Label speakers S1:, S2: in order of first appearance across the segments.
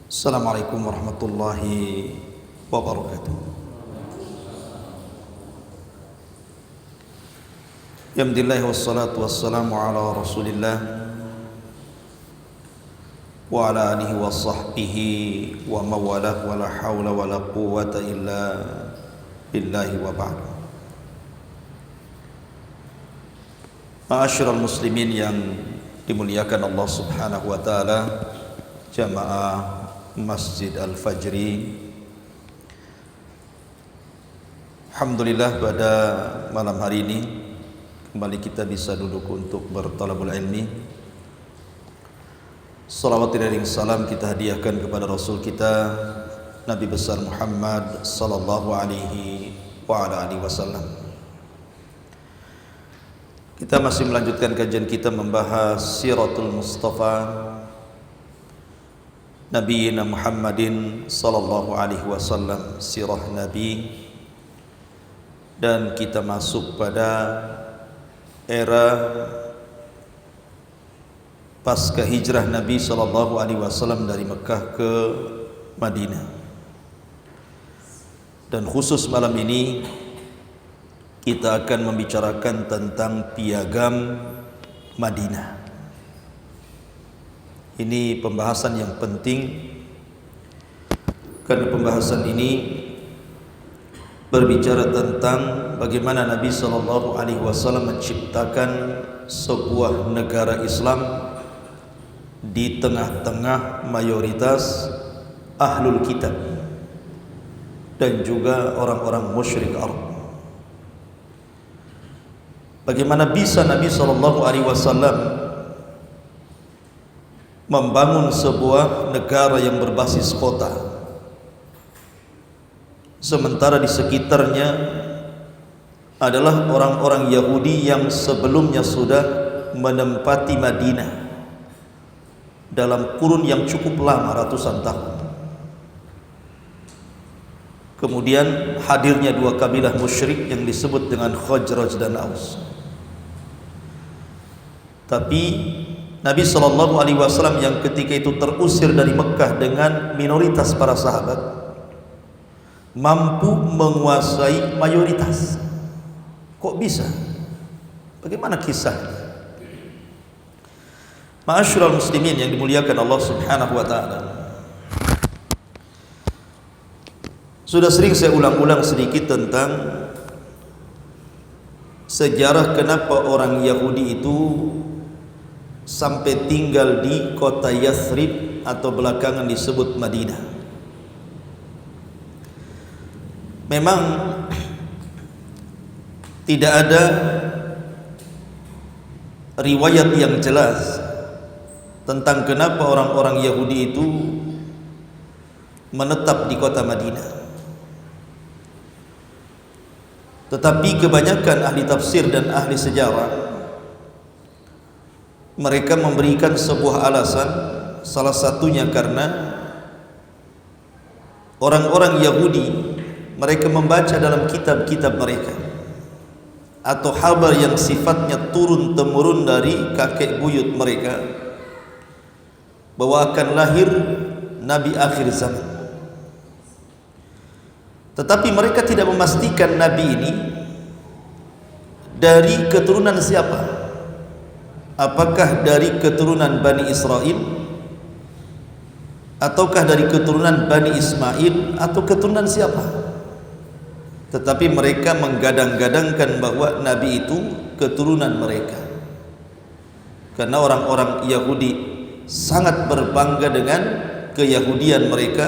S1: Assalamualaikum warahmatullahi wabarakatuh. Alhamdulillah wassalatu wassalamu ala Rasulillah wa ala alihi wa sahbihi wa mawalah wa la hawla wa la quwwata illa billahi wa ba'd. Ma'asyiral muslimin yang dimuliakan Allah Subhanahu wa taala, jamaah Masjid Al-Fajri. Alhamdulillah pada malam hari ini kembali kita bisa duduk untuk bertalabul ilmi. Salawat dan salam kita hadiahkan kepada Rasul kita Nabi besar Muhammad sallallahu alaihi wa ala alihi wasallam. Kita masih melanjutkan kajian kita membahas Siratul Mustafa Nabi Muhammadin sallallahu alaihi wasallam, sirah Nabi, dan kita masuk pada era pasca hijrah Nabi sallallahu alaihi wasallam dari Mekah ke Madinah. Dan khusus malam ini kita akan membicarakan tentang piagam Madinah. Ini pembahasan yang penting karena pembahasan ini berbicara tentang bagaimana Nabi sallallahu alaihi wasallam menciptakan sebuah negara Islam di tengah-tengah mayoritas ahlul kitab dan juga orang-orang musyrik Arab. Bagaimana bisa Nabi sallallahu alaihi wasallam membangun sebuah negara yang berbasis kota, sementara di sekitarnya adalah orang-orang Yahudi yang sebelumnya sudah menempati Madinah dalam kurun yang cukup lama, ratusan tahun. Kemudian hadirnya dua kabilah musyrik yang disebut dengan Khazraj dan Aus. Tapi Nabi sallallahu alaihi wasallam yang ketika itu terusir dari Mekah dengan minoritas para sahabat mampu menguasai mayoritas. Kok bisa? Bagaimana kisahnya? Ma'asyiral muslimin yang dimuliakan Allah Subhanahu wa taala. Sudah sering saya ulang-ulang sedikit tentang sejarah kenapa orang Yahudi itu sampai tinggal di kota Yathrib atau belakangan disebut Madinah. Memang tidak ada riwayat yang jelas tentang kenapa orang-orang Yahudi itu menetap di kota Madinah. Tetapi kebanyakan ahli tafsir dan ahli sejarah mereka memberikan sebuah alasan, salah satunya karena orang-orang Yahudi mereka membaca dalam kitab-kitab mereka atau kabar yang sifatnya turun-temurun dari kakek buyut mereka bahwa akan lahir Nabi akhir zaman. Tetapi mereka tidak memastikan Nabi ini dari keturunan siapa. Apakah dari keturunan Bani Israel, ataukah dari keturunan Bani Ismail, atau keturunan siapa? Tetapi mereka menggadang-gadangkan bahwa Nabi itu keturunan mereka, karena orang-orang Yahudi sangat berbangga dengan keyahudian mereka,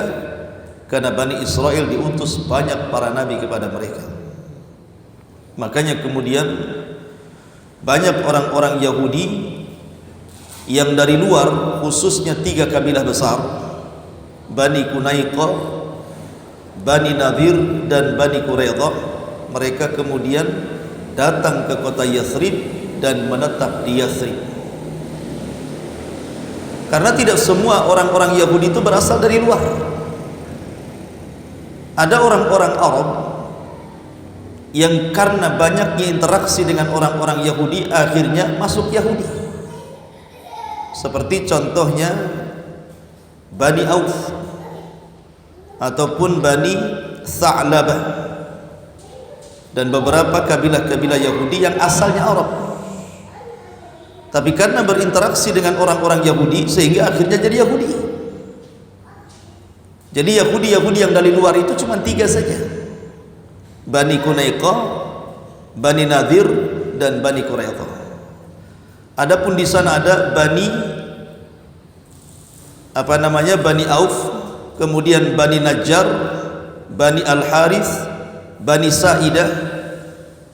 S1: karena Bani Israel diutus banyak para nabi kepada mereka. Makanya kemudian banyak orang-orang Yahudi yang dari luar, khususnya tiga kabilah besar, Bani Qunaiqah, Bani Nadir, dan Bani Quraidah, mereka kemudian datang ke kota Yathrib dan menetap di Yathrib. Karena tidak semua orang-orang Yahudi itu berasal dari luar. Ada orang-orang Arab yang karena banyaknya interaksi dengan orang-orang Yahudi akhirnya masuk Yahudi. Seperti contohnya Bani Auf ataupun Bani Tha'labah, dan beberapa kabilah-kabilah Yahudi yang asalnya Arab, tapi karena berinteraksi dengan orang-orang Yahudi sehingga akhirnya jadi Yahudi. Jadi Yahudi yang dari luar itu cuma 3 saja: Bani Qunaiqah, Bani Nadir, dan Bani Quraidah. Adapun di sana ada Bani Bani Auf, kemudian Bani Najjar, Bani Al-Harith, Bani Sa'idah,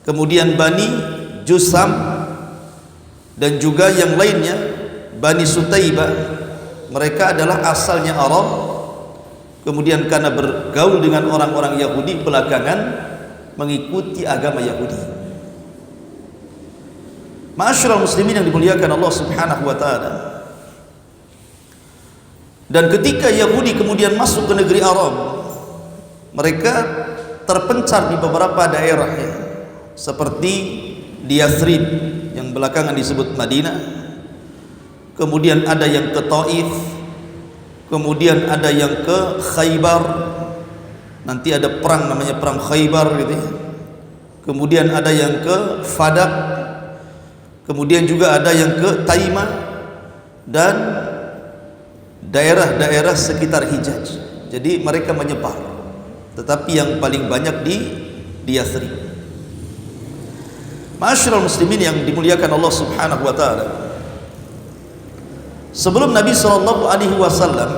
S1: kemudian Bani Jusam, dan juga yang lainnya Bani Sutaibah. Mereka adalah asalnya Arab, kemudian karena bergaul dengan orang-orang Yahudi belakangan mengikuti agama Yahudi. Ma'asyiral muslimin yang dimuliakan Allah Subhanahu wa taala. Dan ketika Yahudi kemudian masuk ke negeri Arab, mereka terpencar di beberapa daerah ya, seperti di Yathrib yang belakangan disebut Madinah, kemudian ada yang ke Taif, kemudian ada yang ke Khaybar, nanti ada perang namanya perang Khaybar gitu ya. Kemudian ada yang ke Fadak, kemudian juga ada yang ke Taimah dan daerah-daerah sekitar Hijaz. Jadi mereka menyebar, tetapi yang paling banyak di Yathrib. Ma'asyiral muslimin yang dimuliakan Allah Subhanahu wa taala, sebelum Nabi sallallahu alaihi wasallam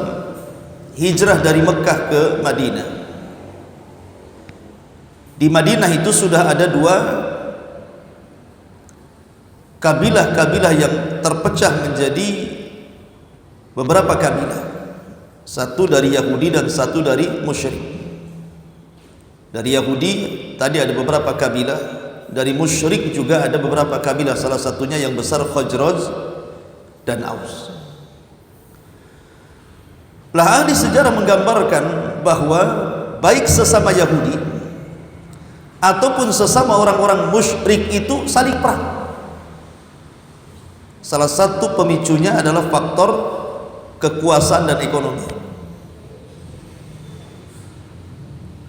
S1: hijrah dari Mekah ke Madinah, di Madinah itu sudah ada 2 kabilah-kabilah yang terpecah menjadi beberapa kabilah, satu dari Yahudi dan satu dari musyrik. Dari Yahudi tadi ada beberapa kabilah, dari musyrik juga ada beberapa kabilah, salah satunya yang besar Khazraj dan Aus. Lah ahli sejarah menggambarkan bahwa baik sesama Yahudi ataupun sesama orang-orang musyrik itu saling perang. Salah satu pemicunya adalah faktor kekuasaan dan ekonomi.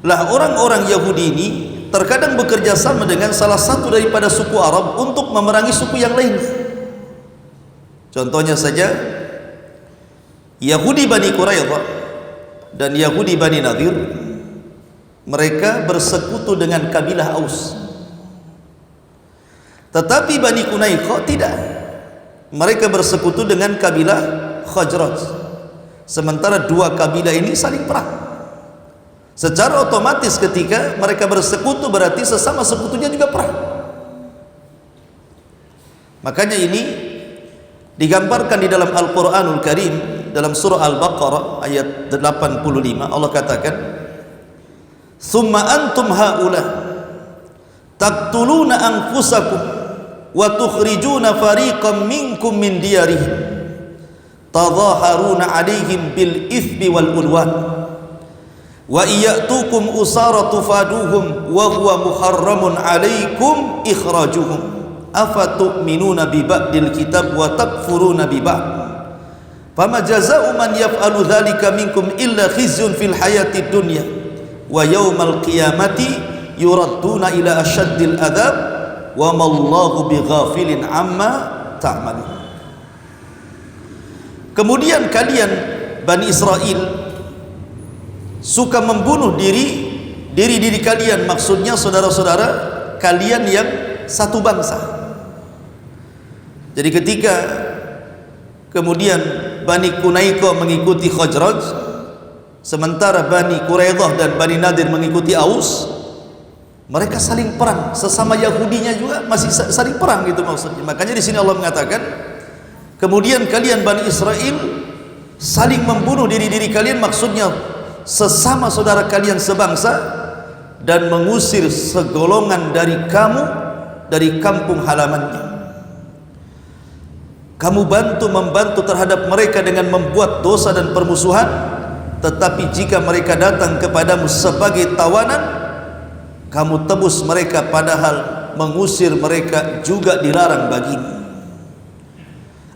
S1: Lah orang-orang Yahudi ini terkadang bekerja sama dengan salah satu daripada suku Arab untuk memerangi suku yang lainnya. Contohnya saja Yahudi Bani Quraidah dan Yahudi Bani Nadir, mereka bersekutu dengan kabilah Aus. Tetapi Bani Qunaiqah tidak, mereka bersekutu dengan kabilah Khazraj. Sementara 2 kabilah ini saling perang. Secara otomatis ketika mereka bersekutu berarti sesama sekutunya juga perang. Makanya ini digambarkan di dalam Al-Qur'anul Karim, dalam surah Al-Baqarah ayat 85. Allah katakan, "Tsumma antum haula taqtuluna anfusakum wa tukhrijuna fariqam minkum min diyarihim tadhaharuna 'alaihim bil itsmi wal udwan wa iyatukum usara tufaduhum wa huwa muharramun 'alaikum ikhrajuhum afatu'minuna bi ba'dil kitab wa takfuruna bi ba'd fama jazaa'u man yaf'alu dzalika minkum illa khizyun fil hayatid dunya wa yaumal qiyamati yuradduna ila asyaddil adzab wa mallahu bighafilin amma ta'malun." Kemudian kalian Bani Israel suka membunuh diri kalian, maksudnya saudara-saudara kalian yang satu bangsa. Jadi ketika kemudian Bani Qunaiqah mengikuti Khazraj, sementara Bani Quraidah dan Bani Nadir mengikuti Aus, mereka saling perang. Sesama Yahudinya juga masih saling perang gitu maksudnya. Makanya di sini Allah mengatakan, kemudian kalian Bani Israel saling membunuh diri kalian, maksudnya sesama saudara kalian sebangsa, dan mengusir segolongan dari kamu dari kampung halamannya. Kamu membantu terhadap mereka dengan membuat dosa dan permusuhan, tetapi jika mereka datang kepadamu sebagai tawanan, kamu tebus mereka, padahal mengusir mereka juga dilarang bagimu.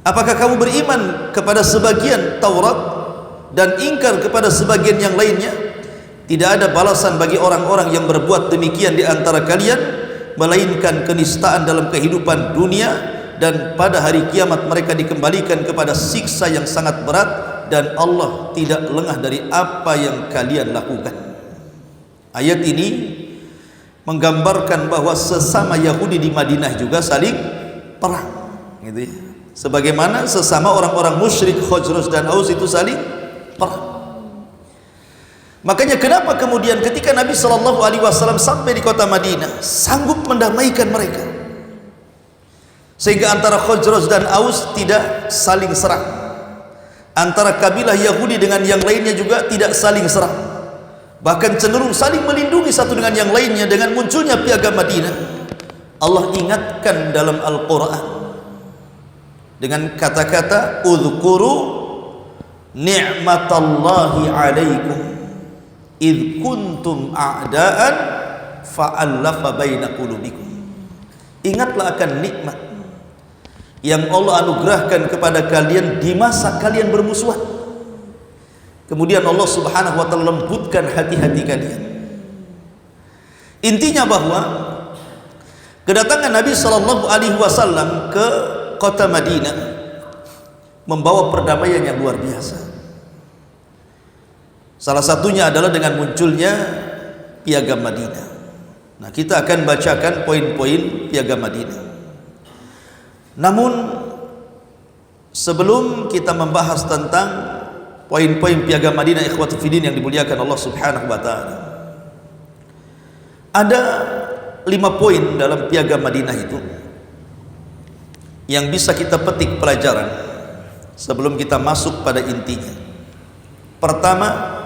S1: Apakah kamu beriman kepada sebagian Taurat dan ingkar kepada sebagian yang lainnya? Tidak ada balasan bagi orang-orang yang berbuat demikian di antara kalian melainkan kenistaan dalam kehidupan dunia, dan pada hari kiamat mereka dikembalikan kepada siksa yang sangat berat, dan Allah tidak lengah dari apa yang kalian lakukan. Ayat ini menggambarkan bahwa sesama Yahudi di Madinah juga saling perang, gitu ya. Sebagaimana sesama orang-orang musyrik Khazraj dan Aus itu saling perang. Makanya kenapa kemudian ketika Nabi SAW sampai di kota Madinah sanggup mendamaikan mereka, sehingga antara Khazraj dan Aus tidak saling serang, antara kabilah Yahudi dengan yang lainnya juga tidak saling serang, bahkan cenderung saling melindungi satu dengan yang lainnya. Dengan munculnya piagam Madinah, Allah ingatkan dalam Al-Quran dengan kata-kata udhkuru ni'matallahi alaikum idh kuntum a'daan fa'allafa baina qulubikum. Ingatlah akan nikmat yang Allah anugerahkan kepada kalian di masa kalian bermusuhan. Kemudian Allah Subhanahu wa taala lembutkan hati-hati kalian. Intinya bahwa kedatangan Nabi sallallahu alaihi wasallam ke kota Madinah membawa perdamaian yang luar biasa. Salah satunya adalah dengan munculnya piagam Madinah. Nah, kita akan bacakan poin-poin piagam Madinah. Namun sebelum kita membahas tentang poin-poin piagam Madinah, ikhwatu fiddin yang dimuliakan Allah Subhanahu wa taala, ada 5 poin dalam piagam Madinah itu yang bisa kita petik pelajaran sebelum kita masuk pada intinya. Pertama,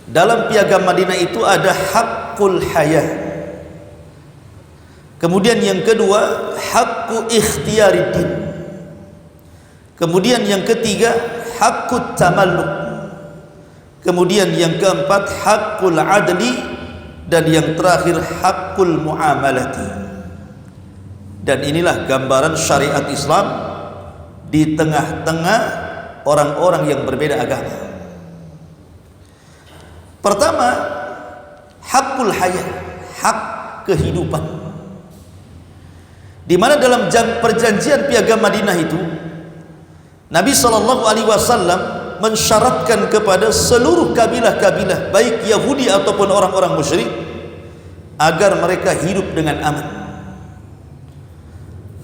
S1: dalam piagam Madinah itu ada haqqul hayah. Kemudian yang kedua, haqqu ikhtiyariddin. Kemudian yang ketiga, haqqut tamalluk. Kemudian yang keempat, haqqul adli. Dan yang terakhir, haqqul muamalati. Dan inilah gambaran syariat Islam di tengah-tengah orang-orang yang berbeda agama. Pertama, hakul hayat, hak kehidupan, di mana dalam perjanjian piagam Madinah itu Nabi SAW mensyaratkan kepada seluruh kabilah-kabilah baik Yahudi ataupun orang-orang musyrik agar mereka hidup dengan aman.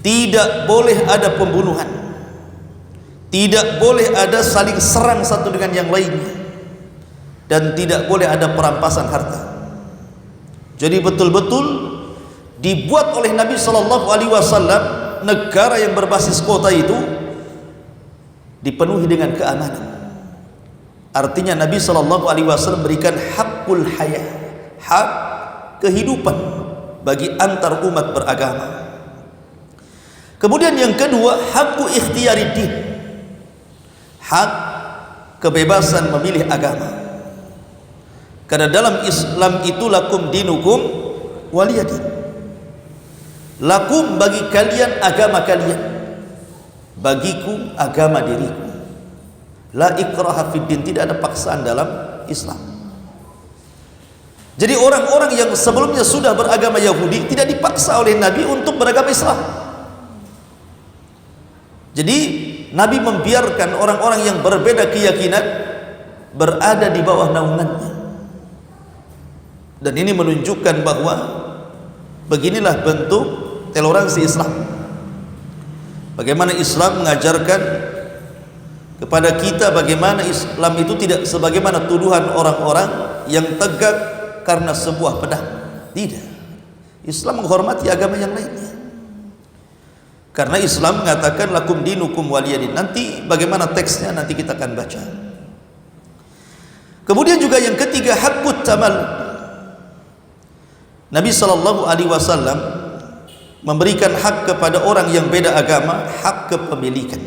S1: Tidak boleh ada pembunuhan, tidak boleh ada saling serang satu dengan yang lainnya, dan tidak boleh ada perampasan harta. Jadi betul-betul dibuat oleh Nabi SAW negara yang berbasis kota itu dipenuhi dengan keamanan. Artinya Nabi SAW berikan hakul hayah, hak kehidupan bagi antar umat beragama. Kemudian yang kedua, hakku ikhtiyariddin, hak kebebasan memilih agama. Karena dalam Islam itu lakum dinukum waliyadin. Lakum bagi kalian agama kalian, bagiku agama diriku. La ikraha fid din, tidak ada paksaan dalam Islam. Jadi orang-orang yang sebelumnya sudah beragama Yahudi tidak dipaksa oleh Nabi untuk beragama Islam. Jadi Nabi membiarkan orang-orang yang berbeda keyakinan berada di bawah naungannya. Dan ini menunjukkan bahwa beginilah bentuk toleransi Islam. Bagaimana Islam mengajarkan kepada kita bagaimana Islam itu tidak sebagaimana tuduhan orang-orang yang tegak karena sebuah pedang. Tidak. Islam menghormati agama yang lainnya. Karena Islam mengatakan lakum dinukum waliyadin. Nanti bagaimana teksnya nanti kita akan baca. Kemudian juga yang ketiga, haqqut tamalluk. Nabi SAW memberikan hak kepada orang yang beda agama, hak kepemilikan.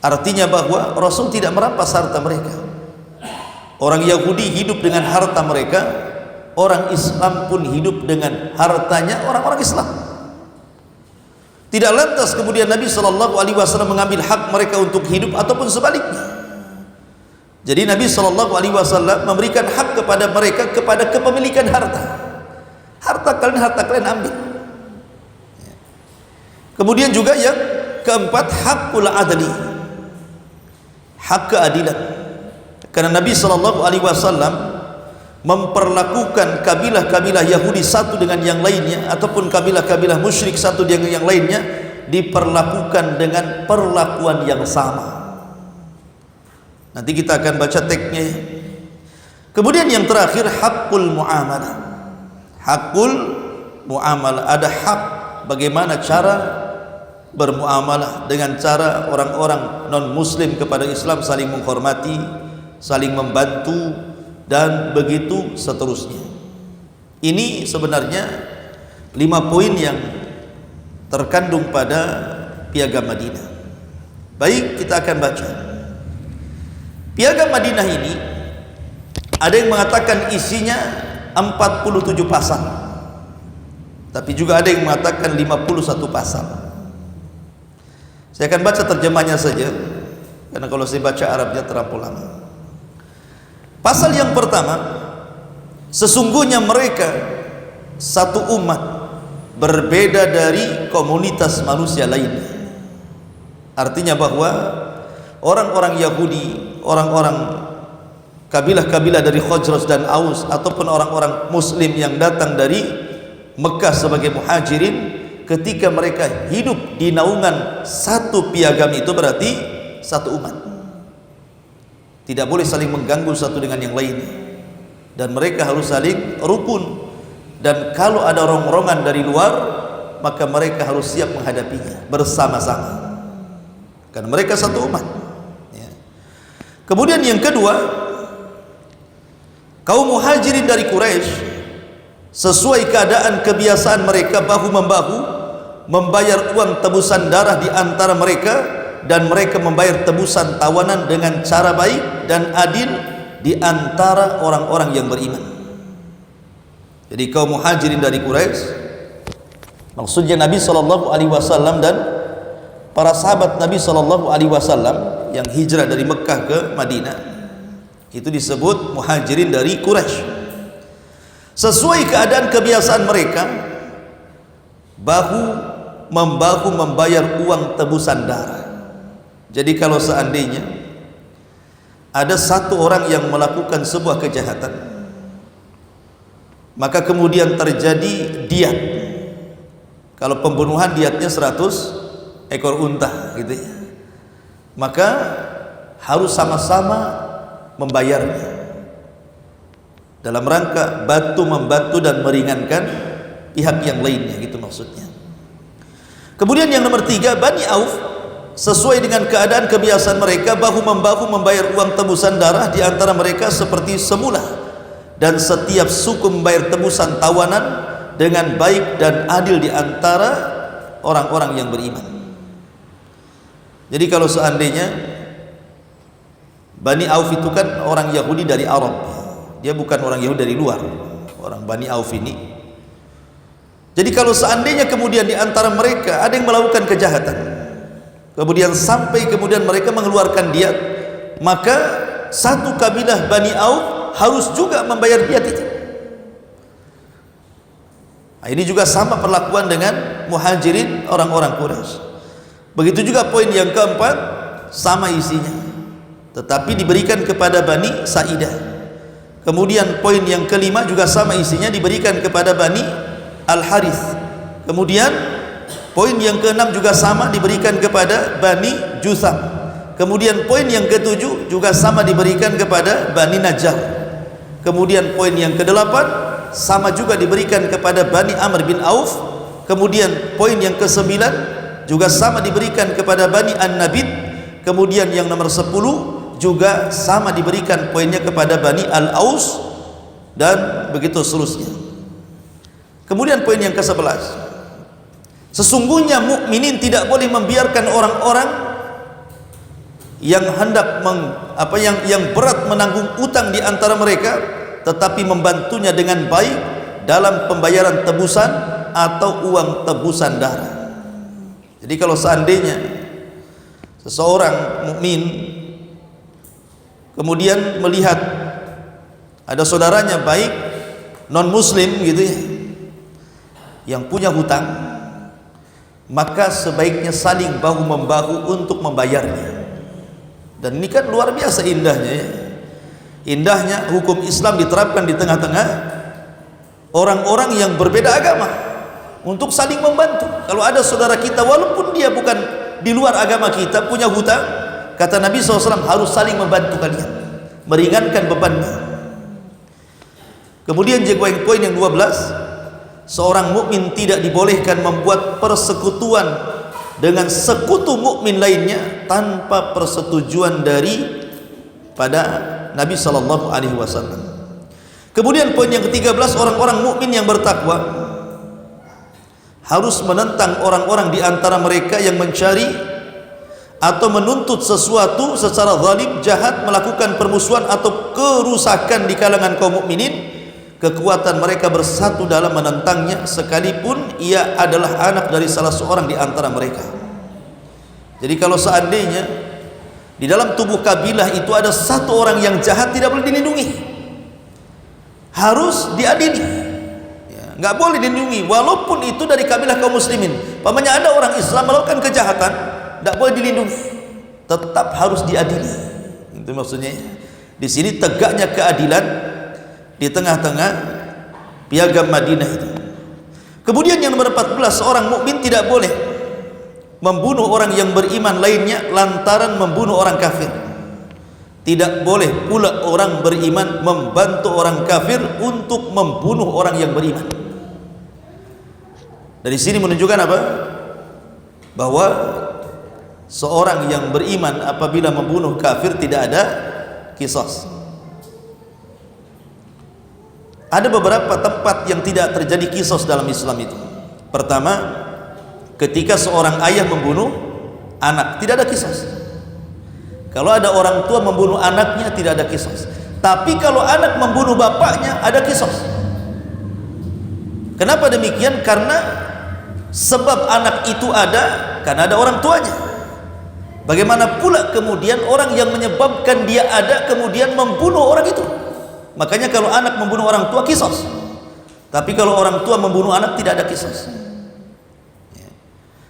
S1: Artinya bahwa Rasul tidak merampas harta mereka. Orang Yahudi hidup dengan harta mereka, orang Islam pun hidup dengan hartanya orang-orang Islam. Tidak lantas kemudian Nabi SAW mengambil hak mereka untuk hidup ataupun sebaliknya. Jadi Nabi SAW memberikan hak kepada mereka kepada kepemilikan harta. Harta kalian ambil. Kemudian juga yang keempat, hakul adli, hak keadilan. Karena Nabi SAW memperlakukan kabilah-kabilah Yahudi satu dengan yang lainnya, ataupun kabilah-kabilah musyrik satu dengan yang lainnya, diperlakukan dengan perlakuan yang sama. Nanti kita akan baca teksnya. Kemudian yang terakhir, hakul muamalah. Hakul muamalah, ada hak bagaimana cara bermuamalah dengan cara orang-orang non muslim kepada Islam, saling menghormati, saling membantu, dan begitu seterusnya. Ini sebenarnya 5 poin yang terkandung pada Piagam Madinah. Baik, kita akan baca. Piagam Madinah ini ada yang mengatakan isinya 47 pasal, tapi juga ada yang mengatakan 51 pasal. Saya akan baca terjemahnya saja, karena kalau saya baca Arabnya terlampau lama. Pasal yang pertama, sesungguhnya mereka satu umat berbeda dari komunitas manusia lainnya. Artinya bahwa orang-orang Yahudi, orang-orang kabilah-kabilah dari Khazraj dan Aus, ataupun orang-orang muslim yang datang dari Mekah sebagai muhajirin, ketika mereka hidup di naungan satu piagam itu berarti satu umat. Tidak boleh saling mengganggu satu dengan yang lainnya, dan mereka harus saling rukun. Dan kalau ada rongrongan dari luar, maka mereka harus siap menghadapinya bersama-sama, karena mereka satu umat. Kemudian yang kedua, kaum muhajirin dari Quraisy sesuai keadaan kebiasaan mereka bahu-membahu membayar uang tebusan darah di antara mereka, dan mereka membayar tebusan tawanan dengan cara baik dan adil di antara orang-orang yang beriman. Jadi kaum muhajirin dari Quraisy, maksudnya Nabi SAW dan para sahabat Nabi SAW yang hijrah dari Mekah ke Madinah, itu disebut muhajirin dari Quraisy. Sesuai keadaan kebiasaan mereka, bahu-membahu membayar uang tebusan darah. Jadi kalau seandainya ada satu orang yang melakukan sebuah kejahatan, maka kemudian terjadi diat. Kalau pembunuhan diatnya 100 ekor unta gitu ya, maka harus sama-sama membayarnya dalam rangka membantu dan meringankan pihak yang lainnya, gitu maksudnya. Kemudian yang nomor 3, Bani Auf sesuai dengan keadaan kebiasaan mereka bahu-membahu membayar uang tebusan darah di antara mereka seperti semula, dan setiap suku membayar tebusan tawanan dengan baik dan adil di antara orang-orang yang beriman. Jadi kalau seandainya Bani Auf itu kan orang Yahudi dari Arab, dia bukan orang Yahudi dari luar, orang Bani Auf ini. Jadi kalau seandainya kemudian di antara mereka ada yang melakukan kejahatan, kemudian sampai kemudian mereka mengeluarkan diat, maka satu kabilah Bani Auf harus juga membayar diat itu. Nah, ini juga sama perlakuan dengan muhajirin orang-orang Quraisy. Begitu juga poin yang keempat, sama isinya, tetapi diberikan kepada Bani Sa'idah. Kemudian poin yang kelima juga sama isinya, diberikan kepada Bani Al-Harith. Kemudian poin yang keenam juga sama, diberikan kepada Bani Jutham. Kemudian poin yang ketujuh juga sama, diberikan kepada Bani Najjar. Kemudian poin yang kedelapan sama juga diberikan kepada Bani Amr bin Auf. Kemudian poin yang kesembilan juga sama diberikan kepada Bani An-Nabid. Kemudian yang nomor 10 juga sama diberikan poinnya kepada Bani Al-Aus, dan begitu seterusnya. Kemudian poin yang ke-11, sesungguhnya mukminin tidak boleh membiarkan orang-orang yang hendak yang berat menanggung utang di antara mereka, tetapi membantunya dengan baik dalam pembayaran tebusan atau uang tebusan darah. Jadi kalau seandainya seseorang mukmin kemudian melihat ada saudaranya baik non muslim gitu ya yang punya hutang, maka sebaiknya saling bahu membahu untuk membayarnya. Dan ini kan luar biasa indahnya ya. Indahnya hukum Islam diterapkan di tengah-tengah orang-orang yang berbeda agama untuk saling membantu. Kalau ada saudara kita walaupun dia bukan di luar agama kita punya hutang, kata Nabi SAW harus saling membantu kalian, meringankan bebannya. Kemudian poin yang 12, seorang mukmin tidak dibolehkan membuat persekutuan dengan sekutu mukmin lainnya tanpa persetujuan daripada Nabi sallallahu alaihi wasallam. Kemudian poin yang ke-13, orang-orang mukmin yang bertakwa harus menentang orang-orang di antara mereka yang mencari atau menuntut sesuatu secara zalim, jahat, melakukan permusuhan atau kerusakan di kalangan kaum mukminin. Kekuatan mereka bersatu dalam menentangnya sekalipun ia adalah anak dari salah seorang di antara mereka. Jadi kalau seandainya di dalam tubuh kabilah itu ada satu orang yang jahat, tidak boleh dilindungi, harus diadili ya, nggak boleh dilindungi walaupun itu dari kabilah kaum muslimin. Pamannya ada orang Islam melakukan kejahatan, nggak boleh dilindungi, tetap harus diadili. Itu maksudnya di sini tegaknya keadilan di tengah-tengah piagam Madinah itu. Kemudian yang nomor 14, seorang mukmin tidak boleh membunuh orang yang beriman lainnya lantaran membunuh orang kafir. Tidak boleh pula orang beriman membantu orang kafir untuk membunuh orang yang beriman. Dari sini menunjukkan apa? Bahwa seorang yang beriman apabila membunuh kafir tidak ada qisas. Ada beberapa tempat yang tidak terjadi qisas dalam Islam itu. Pertama, ketika seorang ayah membunuh anak, tidak ada qisas. Kalau ada orang tua membunuh anaknya, tidak ada qisas. Tapi kalau anak membunuh bapaknya, ada qisas. Kenapa demikian? Karena sebab anak itu ada karena ada orang tuanya. Bagaimana pula kemudian orang yang menyebabkan dia ada kemudian membunuh orang itu? Makanya kalau anak membunuh orang tua, qisas. Tapi kalau orang tua membunuh anak, tidak ada qisas.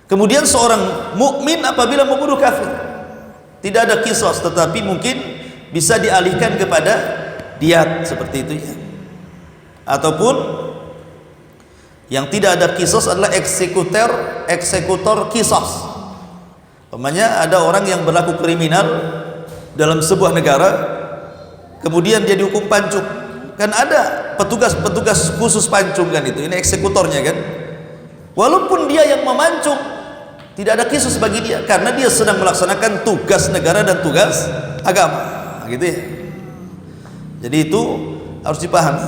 S1: Kemudian seorang mukmin apabila membunuh kafir, tidak ada qisas, tetapi mungkin bisa dialihkan kepada diyat seperti itu ya. Ataupun yang tidak ada qisas adalah eksekutor qisas. Umpamanya ada orang yang berlaku kriminal dalam sebuah negara, kemudian dia dihukum pancung. Kan ada petugas khusus pancung kan itu, ini eksekutornya kan. Walaupun dia yang memancung, tidak ada qisas bagi dia karena dia sedang melaksanakan tugas negara dan tugas agama, gitu ya. Jadi itu harus dipahami.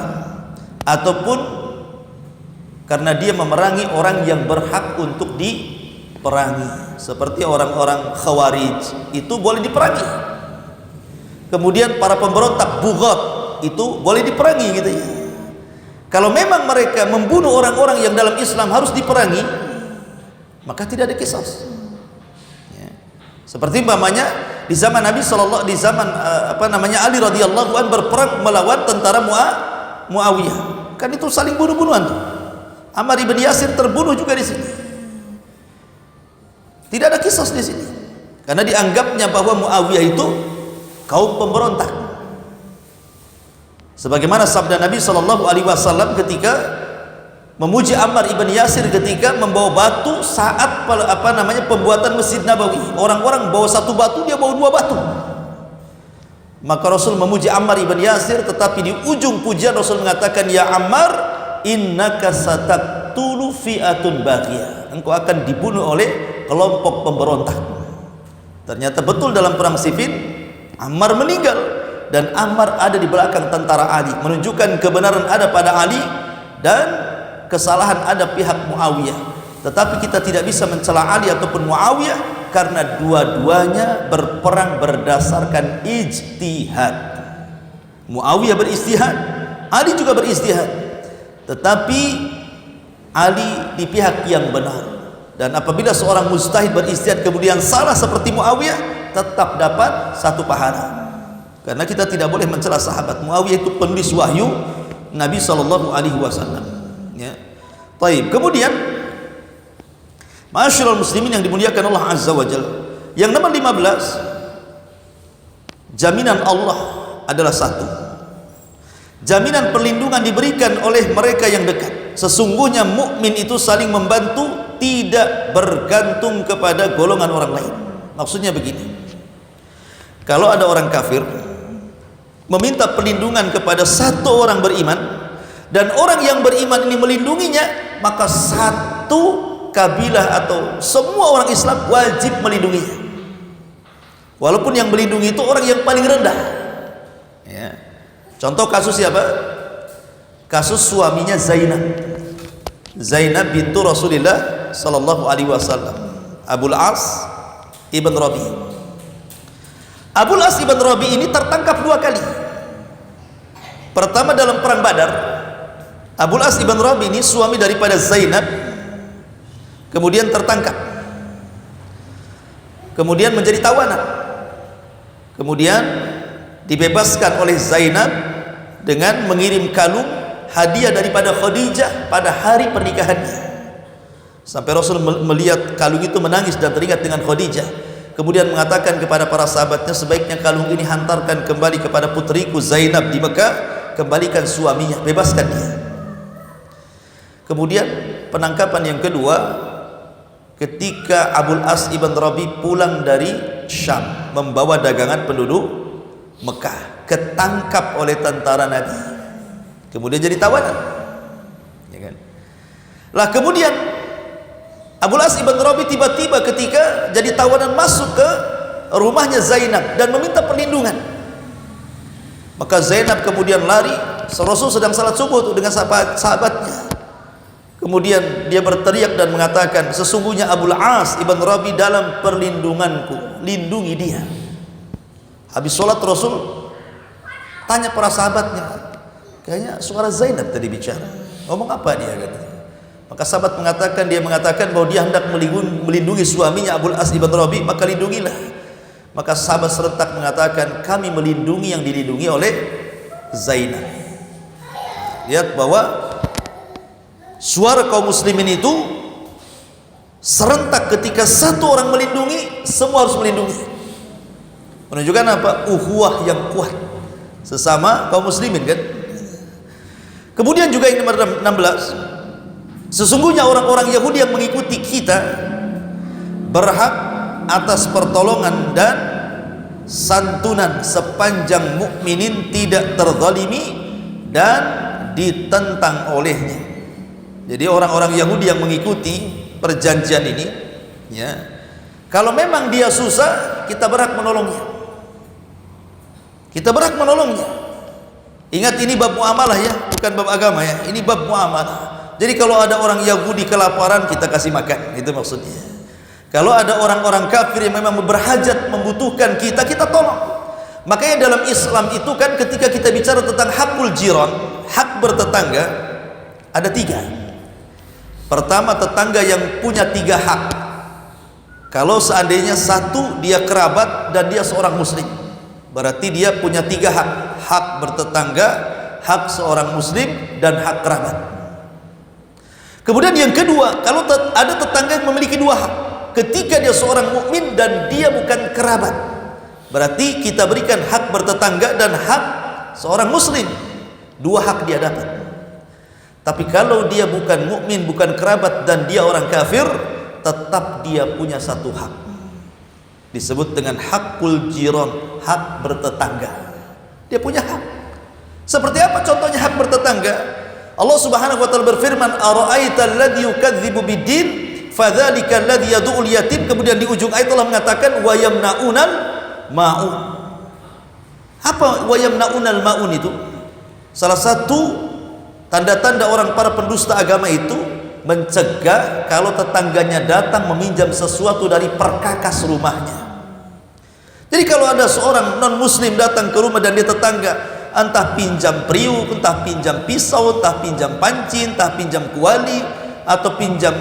S1: Ataupun karena dia memerangi orang yang berhak untuk diperangi, seperti orang-orang Khawarij itu boleh diperangi. Kemudian para pemberontak Bughat itu boleh diperangi gitu ya. Kalau memang mereka membunuh orang-orang yang dalam Islam harus diperangi, maka tidak ada qisas ya. Seperti umpamanya di zaman Nabi sallallahu di zaman Ali radhiyallahu an berperang melawan tentara Muawiyah, kan itu saling bunuh-bunuhan tuh. Ammar ibn Yasir terbunuh juga di sini. Tidak ada qisas di sini karena dianggapnya bahwa Muawiyah itu kaum pemberontak. Sebagaimana sabda Nabi sallallahu alaihi wasallam ketika memuji Ammar ibn Yasir ketika membawa batu saat pembuatan Masjid Nabawi. Orang-orang bawa satu batu, dia bawa 2 batu. Maka Rasul memuji Ammar ibn Yasir, tetapi di ujung pujian Rasul mengatakan, ya Ammar, innaka sataqtulu fi'atun baghiyah. Engkau akan dibunuh oleh kelompok pemberontak. Ternyata betul dalam perang Siffin Ammar meninggal dan Ammar ada di belakang tentara Ali, menunjukkan kebenaran ada pada Ali dan kesalahan ada pihak Muawiyah. Tetapi kita tidak bisa mencela Ali ataupun Muawiyah karena dua-duanya berperang berdasarkan ijtihad. Muawiyah beristihad, Ali juga beristihad, tetapi Ali di pihak yang benar. Dan apabila seorang mujtahid beristihad kemudian salah seperti Muawiyah, tetap dapat 1 pahala. karena kita tidak boleh mencela sahabat. Muawiyah itu penulis wahyu Nabi sallallahu alaihi wasallam, ya. Baik, kemudian ma'asyiral muslimin yang dimuliakan Allah azza wajalla, yang nomor 15, jaminan Allah adalah satu. Jaminan perlindungan diberikan oleh mereka yang dekat. Sesungguhnya mukmin itu saling membantu, tidak bergantung kepada golongan orang lain. Maksudnya begini, kalau ada orang kafir meminta perlindungan kepada satu orang beriman, dan orang yang beriman ini melindunginya, maka satu kabilah atau semua orang Islam wajib melindunginya, walaupun yang melindungi itu orang yang paling rendah, ya. Contoh kasus siapa? Kasus suaminya Zainab bintu Rasulullah sallallahu alaihi wasallam, Abul As ibn Rabi. Abul As ibn Rabi ini tertangkap 2 kali. Pertama dalam perang Badar, Abul As ibn Rabi ini suami daripada Zainab, kemudian tertangkap, kemudian menjadi tawanan, kemudian dibebaskan oleh Zainab dengan mengirim kalung hadiah daripada Khadijah pada hari pernikahannya. Sampai Rasul melihat kalung itu menangis dan teringat dengan Khadijah, kemudian mengatakan kepada para sahabatnya, sebaiknya kalung ini hantarkan kembali kepada putriku Zainab di Mekah, kembalikan suaminya, bebaskan dia. Kemudian penangkapan yang kedua, ketika Abul As ibn Rabi pulang dari Syam membawa dagangan penduduk Mekah, ketangkap oleh tentara Nabi, kemudian jadi tawanan, ya kan? Lah kemudian Abul As ibn Rabi tiba-tiba ketika jadi tawanan masuk ke rumahnya Zainab dan meminta perlindungan. Maka Zainab kemudian lari, Rasul sedang salat subuh tuh dengan sahabatnya. Kemudian dia berteriak dan mengatakan, sesungguhnya Abul As ibn Rabi dalam perlindunganku, lindungi dia. Habis sholat Rasul tanya para sahabatnya, kayaknya suara Zainab tadi bicara, ngomong apa dia katanya. Maka sahabat mengatakan, dia mengatakan bahwa dia hendak melindungi suaminya Abul As ibn Rabi, maka lindungilah. Maka sahabat serentak mengatakan, kami melindungi yang dilindungi oleh Zainab. Lihat bahwa suara kaum muslimin itu serentak, ketika satu orang melindungi, semua harus melindungi. Menunjukkan apa? Ukhuwah yang kuat sesama kaum muslimin, kan? Kemudian juga yang nomor 16, sesungguhnya orang-orang Yahudi yang mengikuti kita berhak atas pertolongan dan santunan sepanjang mukminin tidak terzalimi dan ditentang olehnya. Jadi orang-orang Yahudi yang mengikuti perjanjian ini, ya, kalau memang dia susah, kita berhak menolongnya. Kita berhak menolongnya. Ingat, ini bab muamalah ya, bukan bab agama ya. Ini bab muamalah. Jadi kalau ada orang Yahudi kelaparan, kita kasih makan, itu maksudnya. Kalau ada orang-orang kafir yang memang berhajat, membutuhkan kita, kita tolong. Makanya dalam Islam itu kan, ketika kita bicara tentang hakul jiran, hak bertetangga, ada 3. Pertama, tetangga yang punya 3 hak. Kalau seandainya satu dia kerabat dan dia seorang muslim, berarti dia punya 3 hak. Hak bertetangga, hak seorang muslim, dan hak kerabat. Kemudian yang kedua, kalau ada tetangga yang memiliki 2 hak, ketika dia seorang mukmin dan dia bukan kerabat, berarti kita berikan hak bertetangga dan hak seorang muslim. 2 hak dia dapat. Tapi kalau dia bukan mukmin, bukan kerabat, dan dia orang kafir, tetap dia punya 1 hak. Disebut dengan hakul jiran, hak bertetangga. Dia punya hak. Seperti apa contohnya hak bertetangga? Allah Subhanahu wa taala berfirman, "Ara'aita alladhi yukadzibu bid-din, fadzalika alladhi yad'ul yatim." Kemudian di ujung ayat Allah mengatakan, "Wa yamna'unal ma'un." Apa wa yamna'unal ma'un itu? Salah satu tanda-tanda orang para pendusta agama itu mencegah kalau tetangganya datang meminjam sesuatu dari perkakas rumahnya. Jadi kalau ada seorang non muslim datang ke rumah dan dia tetangga, entah pinjam periuk, entah pinjam pisau, entah pinjam panci, entah pinjam kuali, atau pinjam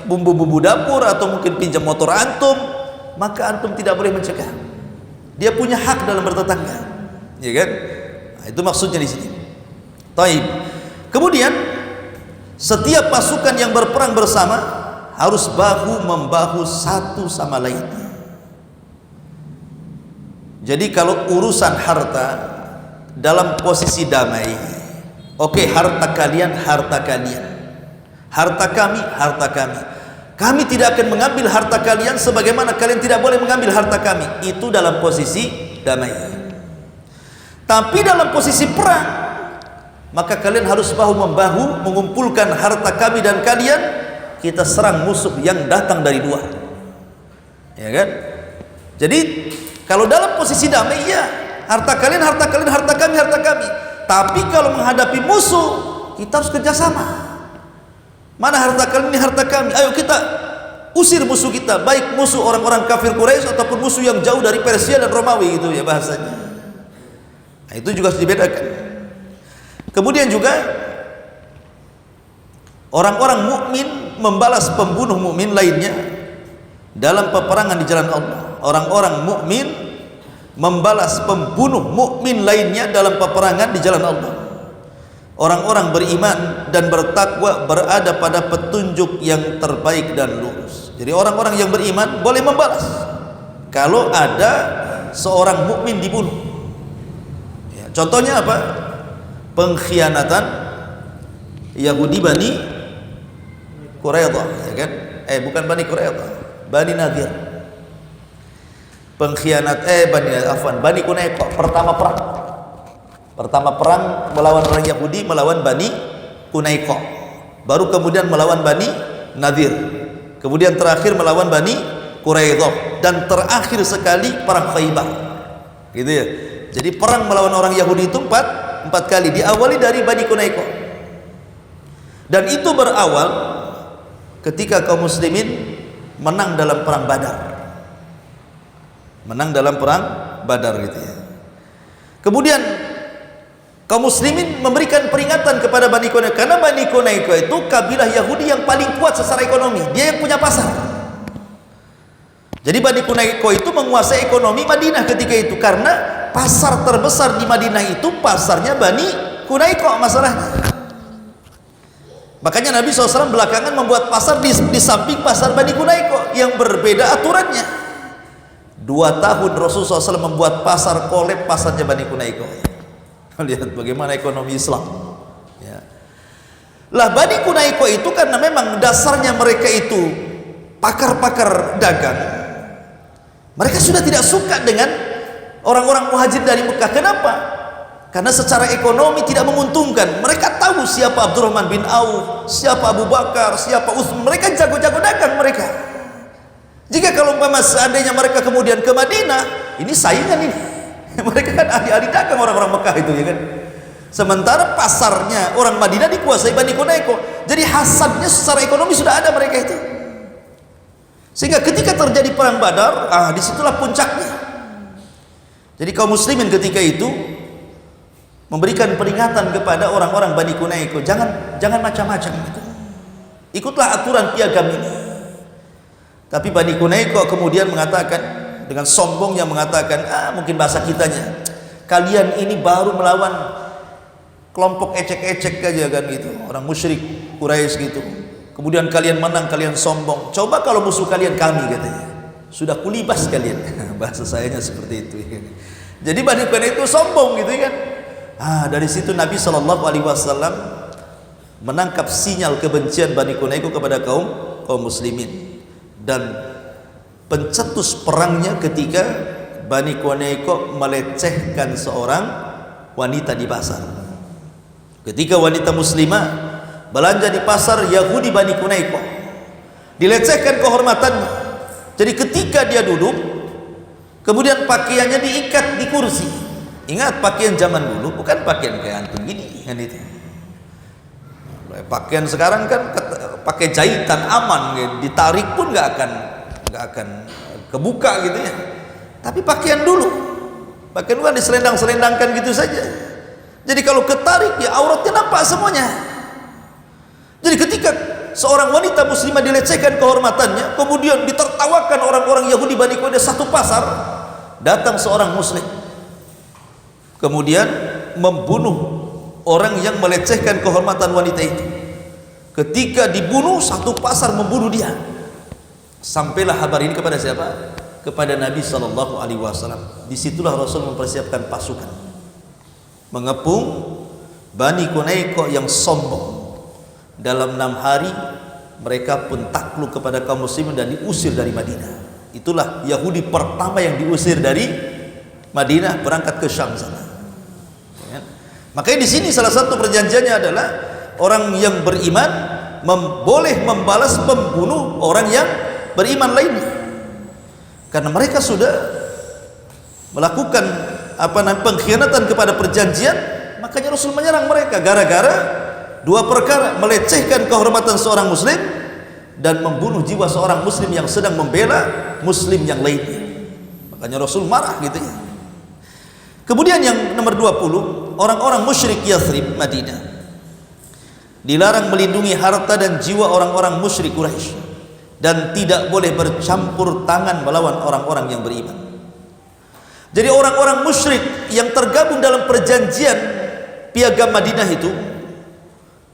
S1: bumbu-bumbu dapur, atau mungkin pinjam motor antum, maka antum tidak boleh mencegah. Dia punya hak dalam bertetangga. ya kan? Nah, itu maksudnya di sini. Taib. Kemudian setiap pasukan yang berperang bersama harus bahu membahu satu sama lainnya. Jadi kalau urusan harta dalam posisi damai, oke, harta kalian, harta kalian, harta kami, harta kami. Kami tidak akan mengambil harta kalian sebagaimana kalian tidak boleh mengambil harta kami. Itu dalam posisi damai. Tapi dalam posisi perang, maka kalian harus bahu membahu mengumpulkan harta kami dan kalian. Kita serang musuh yang datang dari dua, ya kan? Jadi kalau dalam posisi damai, ya harta kalian, harta kalian, harta kami, harta kami. Tapi kalau menghadapi musuh, kita harus kerjasama. Mana harta kalian, ini harta kami. Ayo kita usir musuh kita, baik musuh orang-orang kafir Quraisy ataupun musuh yang jauh dari Persia dan Romawi, gitu ya bahasanya. Nah, itu juga harus dibedakan. Kemudian juga orang-orang mukmin membalas pembunuh mukmin lainnya dalam peperangan di jalan Allah. Orang-orang mukmin membalas pembunuh mukmin lainnya dalam peperangan di jalan Allah. Orang-orang beriman dan bertakwa berada pada petunjuk yang terbaik dan lurus. Jadi orang-orang yang beriman boleh membalas kalau ada seorang mukmin dibunuh. Ya, contohnya apa? Pengkhianatan Yahudi Bani Quraidah, ya kan? Bukan Bani Quraidah, Bani Nadir. Pengkhianat Bani Qunaiqah, pertama perang melawan orang Yahudi, melawan Bani Qunaiqah, baru kemudian melawan Bani Nadir, kemudian terakhir melawan Bani Quraidah, dan terakhir sekali perang Khaybar, gitu ya. Jadi perang melawan orang Yahudi itu empat kali, diawali dari Bani Qunaiqah, dan itu berawal ketika kaum muslimin menang dalam perang Badar, gitu ya. Kemudian kaum muslimin memberikan peringatan kepada Bani Qunaiqah, karena Bani Qunaiqah itu kabilah Yahudi yang paling kuat secara ekonomi, dia yang punya pasar. Jadi Bani Qunaiqah itu menguasai ekonomi Madinah ketika itu, karena pasar terbesar di Madinah itu pasarnya Bani Qunaiqah masalahnya. Makanya Nabi SAW belakangan membuat pasar di samping pasar Bani Qunaiqah yang berbeda aturannya. 2 tahun Rasulullah SAW membuat pasar kolab pasarnya Bani Qunaiqah. Lihat bagaimana ekonomi Islam, ya. Lah Bani Qunaiqah itu karena memang dasarnya mereka itu pakar-pakar dagang, mereka sudah tidak suka dengan orang-orang muhajir dari Mekah. Kenapa? Karena secara ekonomi tidak menguntungkan. Mereka tahu siapa Abdurrahman bin Auf, siapa Abu Bakar, siapa Utsman. Mereka jago-jago dagang mereka. Jika kalau umpama seandainya mereka kemudian ke Madinah, ini saingan ini. Mereka kan ahli-ahli dagang orang-orang Mekah itu, ya kan. Sementara pasarnya orang Madinah dikuasai Bani Qunaiqah. Jadi hasadnya secara ekonomi sudah ada mereka itu. Sehingga ketika terjadi perang Badar, disitulah puncaknya. Jadi kaum muslimin ketika itu memberikan peringatan kepada orang-orang Bani Qunaiqah, jangan macam-macam gitu. Ikutlah aturan piagam ini. Tapi Bani Qunaiqah kemudian mengatakan dengan sombongnya, mengatakan, mungkin bahasa kitanya, kalian ini baru melawan kelompok ecek-ecek aja kan gitu, orang musyrik Quraisy gitu. Kemudian kalian menang, kalian sombong. Coba kalau musuh kalian kami, katanya, sudah kulibas kalian. Bahasa sayanya seperti itu. Jadi Bani Qunaiqah itu sombong gitu kan. Dari situ Nabi SAW menangkap sinyal kebencian Bani Qunaiqah kepada kaum muslimin, dan pencetus perangnya ketika Bani Qunaiqah melecehkan seorang wanita di pasar. Ketika wanita muslimah belanja di pasar Yahudi Bani Qunaiqah, dilecehkan kehormatannya. Jadi ketika dia duduk, kemudian pakaiannya diikat di kursi. Ingat pakaian zaman dulu bukan pakaian kayak antum gini kan itu. Pakaian sekarang kan pakai jahitan aman, ditarik pun nggak akan kebuka gitu ya. Tapi pakaian dulu kan diselendang-selendangkan gitu saja. Jadi kalau ketarik ya auratnya nampak semuanya. Jadi ketika seorang wanita muslimah dilecehkan kehormatannya, kemudian ditertawakan orang-orang Yahudi Bani Qunaiqah satu pasar, datang seorang muslim kemudian membunuh orang yang melecehkan kehormatan wanita itu. Ketika dibunuh, satu pasar membunuh dia. Sampailah kabar ini kepada siapa? Kepada Nabi SAW. Disitulah Rasul mempersiapkan pasukan, mengepung Bani Qunaiqah yang sombong. Dalam 6 hari mereka pun takluk kepada kaum muslimin dan diusir dari Madinah. Itulah Yahudi pertama yang diusir dari Madinah berangkat ke Syam sana. Makanya di sini salah satu perjanjiannya adalah orang yang beriman boleh membalas pembunuh orang yang beriman lainnya, karena mereka sudah melakukan pengkhianatan kepada perjanjian. Makanya Rasul menyerang mereka gara-gara 2 perkara: melecehkan kehormatan seorang muslim dan membunuh jiwa seorang muslim yang sedang membela muslim yang lainnya. Makanya Rasul marah gitu ya. Kemudian yang nomor 20, orang-orang musyrik Yathrib Madinah dilarang melindungi harta dan jiwa orang-orang musyrik Quraisy dan tidak boleh bercampur tangan melawan orang-orang yang beriman. Jadi orang-orang musyrik yang tergabung dalam perjanjian Piagam Madinah itu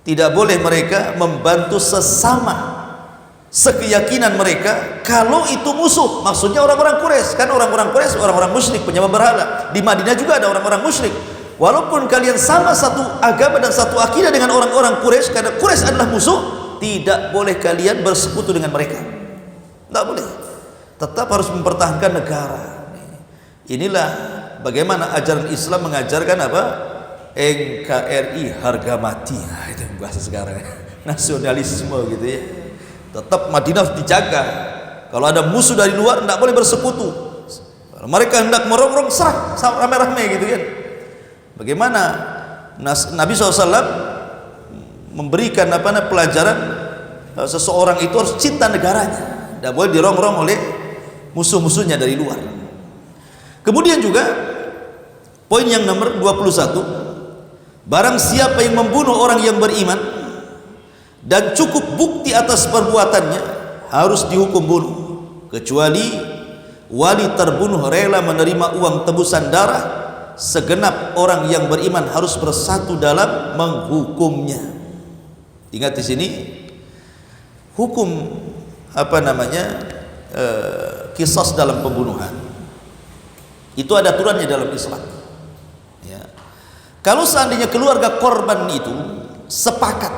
S1: tidak boleh mereka membantu sesama sekeyakinan mereka kalau itu musuh. Maksudnya orang-orang Quraisy, kan orang-orang Quraisy orang-orang musyrik penyembah berhala. Di Madinah juga ada orang-orang musyrik. Walaupun kalian sama satu agama dan satu akidah dengan orang-orang Quraisy, karena Quraisy adalah musuh, tidak boleh kalian bersekutu dengan mereka. Tidak boleh. Tetap harus mempertahankan negara. Inilah bagaimana ajaran Islam mengajarkan apa? NKRI harga mati. Nah, itu bahasa sekarang. Nasionalisme gitu ya. Tetap Madinah harus dijaga. Kalau ada musuh dari luar tidak boleh bersekutu. Kalau mereka hendak merongrong, serang rame-rame gitu kan. Bagaimana Nabi SAW memberikan pelajaran seseorang itu harus cinta negaranya, tidak boleh dirongrong oleh musuh-musuhnya dari luar. Kemudian juga poin yang nomor 21, barang siapa yang membunuh orang yang beriman dan cukup bukti atas perbuatannya, harus dihukum bunuh, kecuali wali terbunuh rela menerima uang tebusan darah. Segenap orang yang beriman harus bersatu dalam menghukumnya. Ingat di sini hukum qisas dalam pembunuhan itu ada aturannya dalam Islam ya. Kalau seandainya keluarga korban itu sepakat,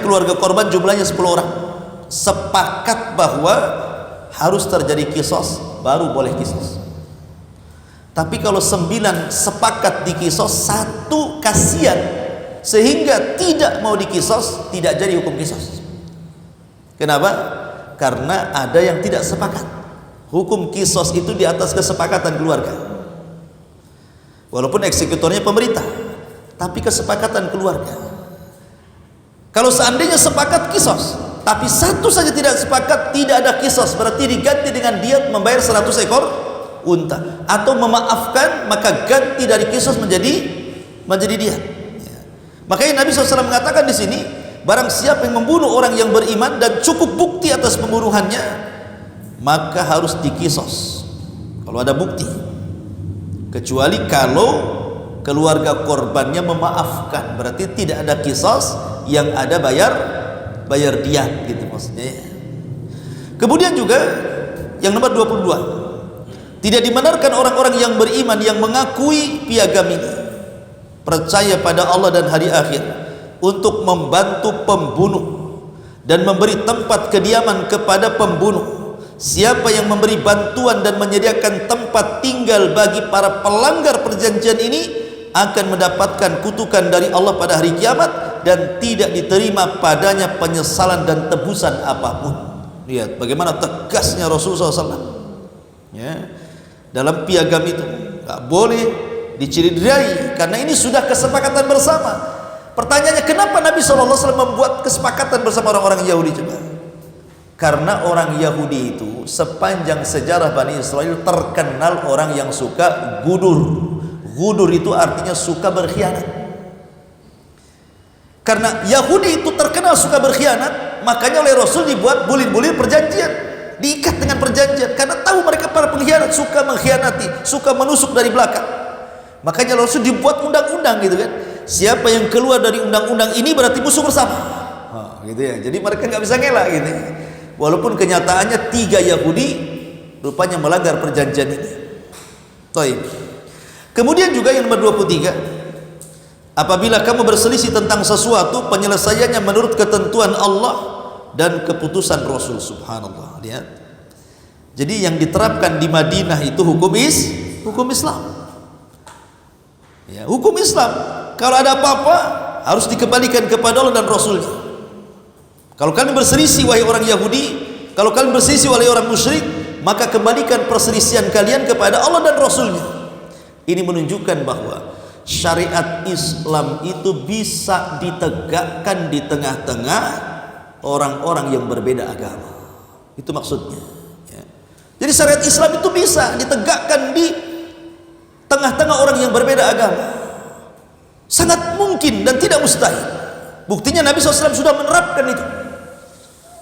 S1: keluarga korban jumlahnya 10 orang, sepakat bahwa harus terjadi qisas, baru boleh qisas. Tapi kalau 9 sepakat di qisas, 1 kasihan sehingga tidak mau di qisas, tidak jadi hukum qisas. Kenapa? Karena ada yang tidak sepakat. Hukum qisas itu di atas kesepakatan keluarga. Walaupun eksekutornya pemerintah, tapi kesepakatan keluarga. Kalau seandainya sepakat qisas, tapi 1 saja tidak sepakat, tidak ada qisas, berarti diganti dengan dia membayar 100 ekor unta, atau memaafkan maka ganti dari qisas menjadi diat. Ya. Makanya Nabi SAW mengatakan di sini, barang siapa yang membunuh orang yang beriman dan cukup bukti atas pembunuhannya, maka harus diqisas kalau ada bukti, kecuali kalau keluarga korbannya memaafkan, berarti tidak ada qisas, yang ada bayar diat gitu maksudnya. Kemudian juga yang nomor 22, tidak dibenarkan orang-orang yang beriman yang mengakui piagam ini, percaya pada Allah dan hari akhir, untuk membantu pembunuh dan memberi tempat kediaman kepada pembunuh. Siapa yang memberi bantuan dan menyediakan tempat tinggal bagi para pelanggar perjanjian ini akan mendapatkan kutukan dari Allah pada hari kiamat dan tidak diterima padanya penyesalan dan tebusan apapun. Lihat bagaimana tegasnya Rasulullah SAW ya. Dalam piagam itu nggak boleh dicederai, karena ini sudah kesepakatan bersama. Pertanyaannya, kenapa Nabi SAW membuat kesepakatan bersama orang-orang Yahudi coba? Karena orang Yahudi itu sepanjang sejarah Bani Israel terkenal orang yang suka gudur. Gudur itu artinya suka berkhianat. Karena Yahudi itu terkenal suka berkhianat, makanya oleh Rasul dibuat bulir-bulir perjanjian, diikat dengan perjanjian, karena tahu mereka para pengkhianat, suka mengkhianati, suka menusuk dari belakang. Makanya Rasul dibuat undang-undang gitu kan. Siapa yang keluar dari undang-undang ini berarti musuh bersama. Gitu ya. Jadi mereka nggak bisa ngelak gitu. Walaupun kenyataannya 3 Yahudi rupanya melanggar perjanjian ini. Taib. Kemudian juga yang nomor 23, apabila kamu berselisih tentang sesuatu, penyelesaiannya menurut ketentuan Allah dan keputusan Rasul. Subhanallah. Lihat. Jadi yang diterapkan di Madinah itu hukum Islam. Ya, hukum Islam. Kalau ada apa-apa harus dikembalikan kepada Allah dan Rasulnya. Kalau kalian berselisih wahai orang Yahudi, kalau kalian berselisih wahai orang musyrik, maka kembalikan perselisihan kalian kepada Allah dan Rasulnya. Ini menunjukkan bahwa syariat Islam itu bisa ditegakkan di tengah-tengah orang-orang yang berbeda agama. Itu maksudnya ya. Jadi syariat Islam itu bisa ditegakkan di tengah-tengah orang yang berbeda agama. Sangat mungkin dan tidak mustahil. Buktinya Nabi SAW sudah menerapkan itu,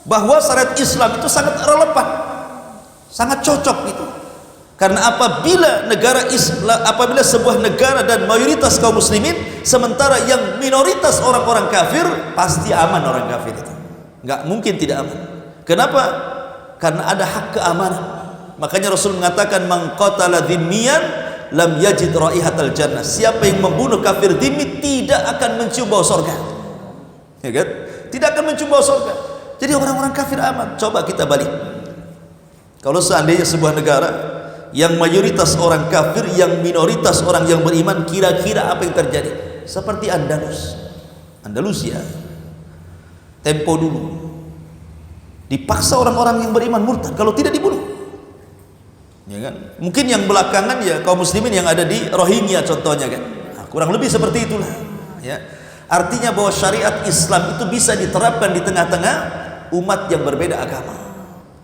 S1: bahwa syariat Islam itu sangat relevan, sangat cocok gitu. Karena apabila sebuah negara dan mayoritas kaum muslimin, sementara yang minoritas orang-orang kafir, pasti aman orang kafir itu. Nggak mungkin tidak aman. Kenapa? Karena ada hak keamanan. Makanya Rasul mengatakan, man qatala dhimmiyan lam yajid raihatal jannah. Siapa yang membunuh kafir dhimmi tidak akan mencium bau surga. Ya kan? Tidak akan mencium bau surga. Jadi orang-orang kafir aman. Coba kita balik. Kalau seandainya sebuah negara yang mayoritas orang kafir, yang minoritas orang yang beriman, kira-kira apa yang terjadi? Seperti Andalusia tempo dulu, dipaksa orang-orang yang beriman murtad, kalau tidak dibunuh. Ya kan? Mungkin yang belakangan ya kaum muslimin yang ada di Rohingya contohnya kan. Nah, kurang lebih seperti itulah. Ya. Artinya bahwa syariat Islam itu bisa diterapkan di tengah-tengah umat yang berbeda agama.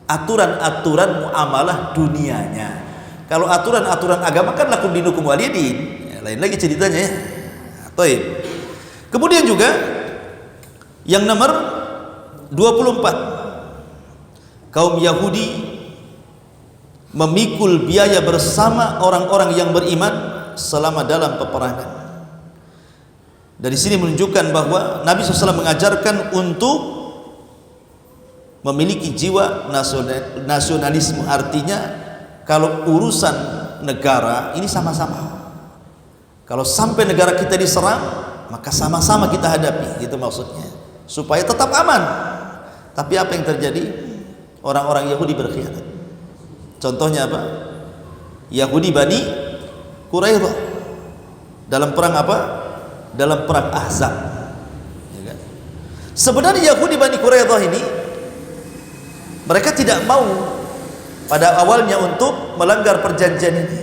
S1: Aturan-aturan muamalah dunianya. Kalau aturan-aturan agama kan lakum dinukum waliyadin. Ya, lain lagi ceritanya ya. Taib. Kemudian juga yang nomor 24, kaum Yahudi memikul biaya bersama orang-orang yang beriman selama dalam peperangan. Dari sini menunjukkan bahwa Nabi SAW mengajarkan untuk memiliki jiwa nasionalisme. Artinya kalau urusan negara ini sama-sama. Kalau sampai negara kita diserang, maka sama-sama kita hadapi, gitu maksudnya, supaya tetap aman. Tapi apa yang terjadi? Orang-orang Yahudi berkhianat. Contohnya apa? Yahudi Bani Quraidah dalam perang apa? Dalam perang Ahzab. Ya kan? Sebenarnya Yahudi Bani Quraidah ini mereka tidak mau pada awalnya untuk melanggar perjanjian ini.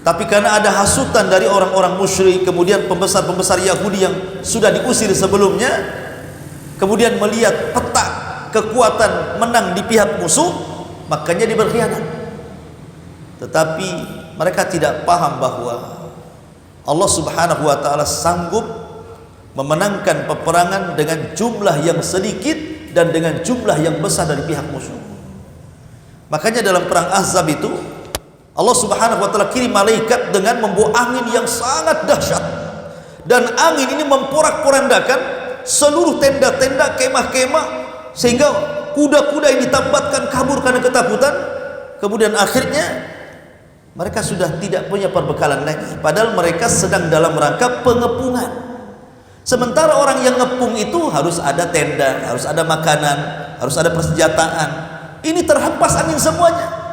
S1: Tapi karena ada hasutan dari orang-orang musyrik, kemudian pembesar-pembesar Yahudi yang sudah diusir sebelumnya, kemudian melihat peta kekuatan menang di pihak musuh, makanya dia berkhianat. Tetapi mereka tidak paham bahwa Allah Subhanahu wa taala sanggup memenangkan peperangan dengan jumlah yang sedikit dan dengan jumlah yang besar dari pihak musuh. Makanya dalam perang Ahzab itu Allah Subhanahu wa taala kirim malaikat dengan membawa angin yang sangat dahsyat, dan angin ini memporak-porandakan seluruh tenda-tenda, kemah-kemah, sehingga kuda-kuda yang ditambatkan kabur karena ketakutan. Kemudian akhirnya mereka sudah tidak punya perbekalan lagi, padahal mereka sedang dalam rangka pengepungan. Sementara orang yang ngepung itu harus ada tenda, harus ada makanan, harus ada persenjataan. Ini terhempas angin semuanya.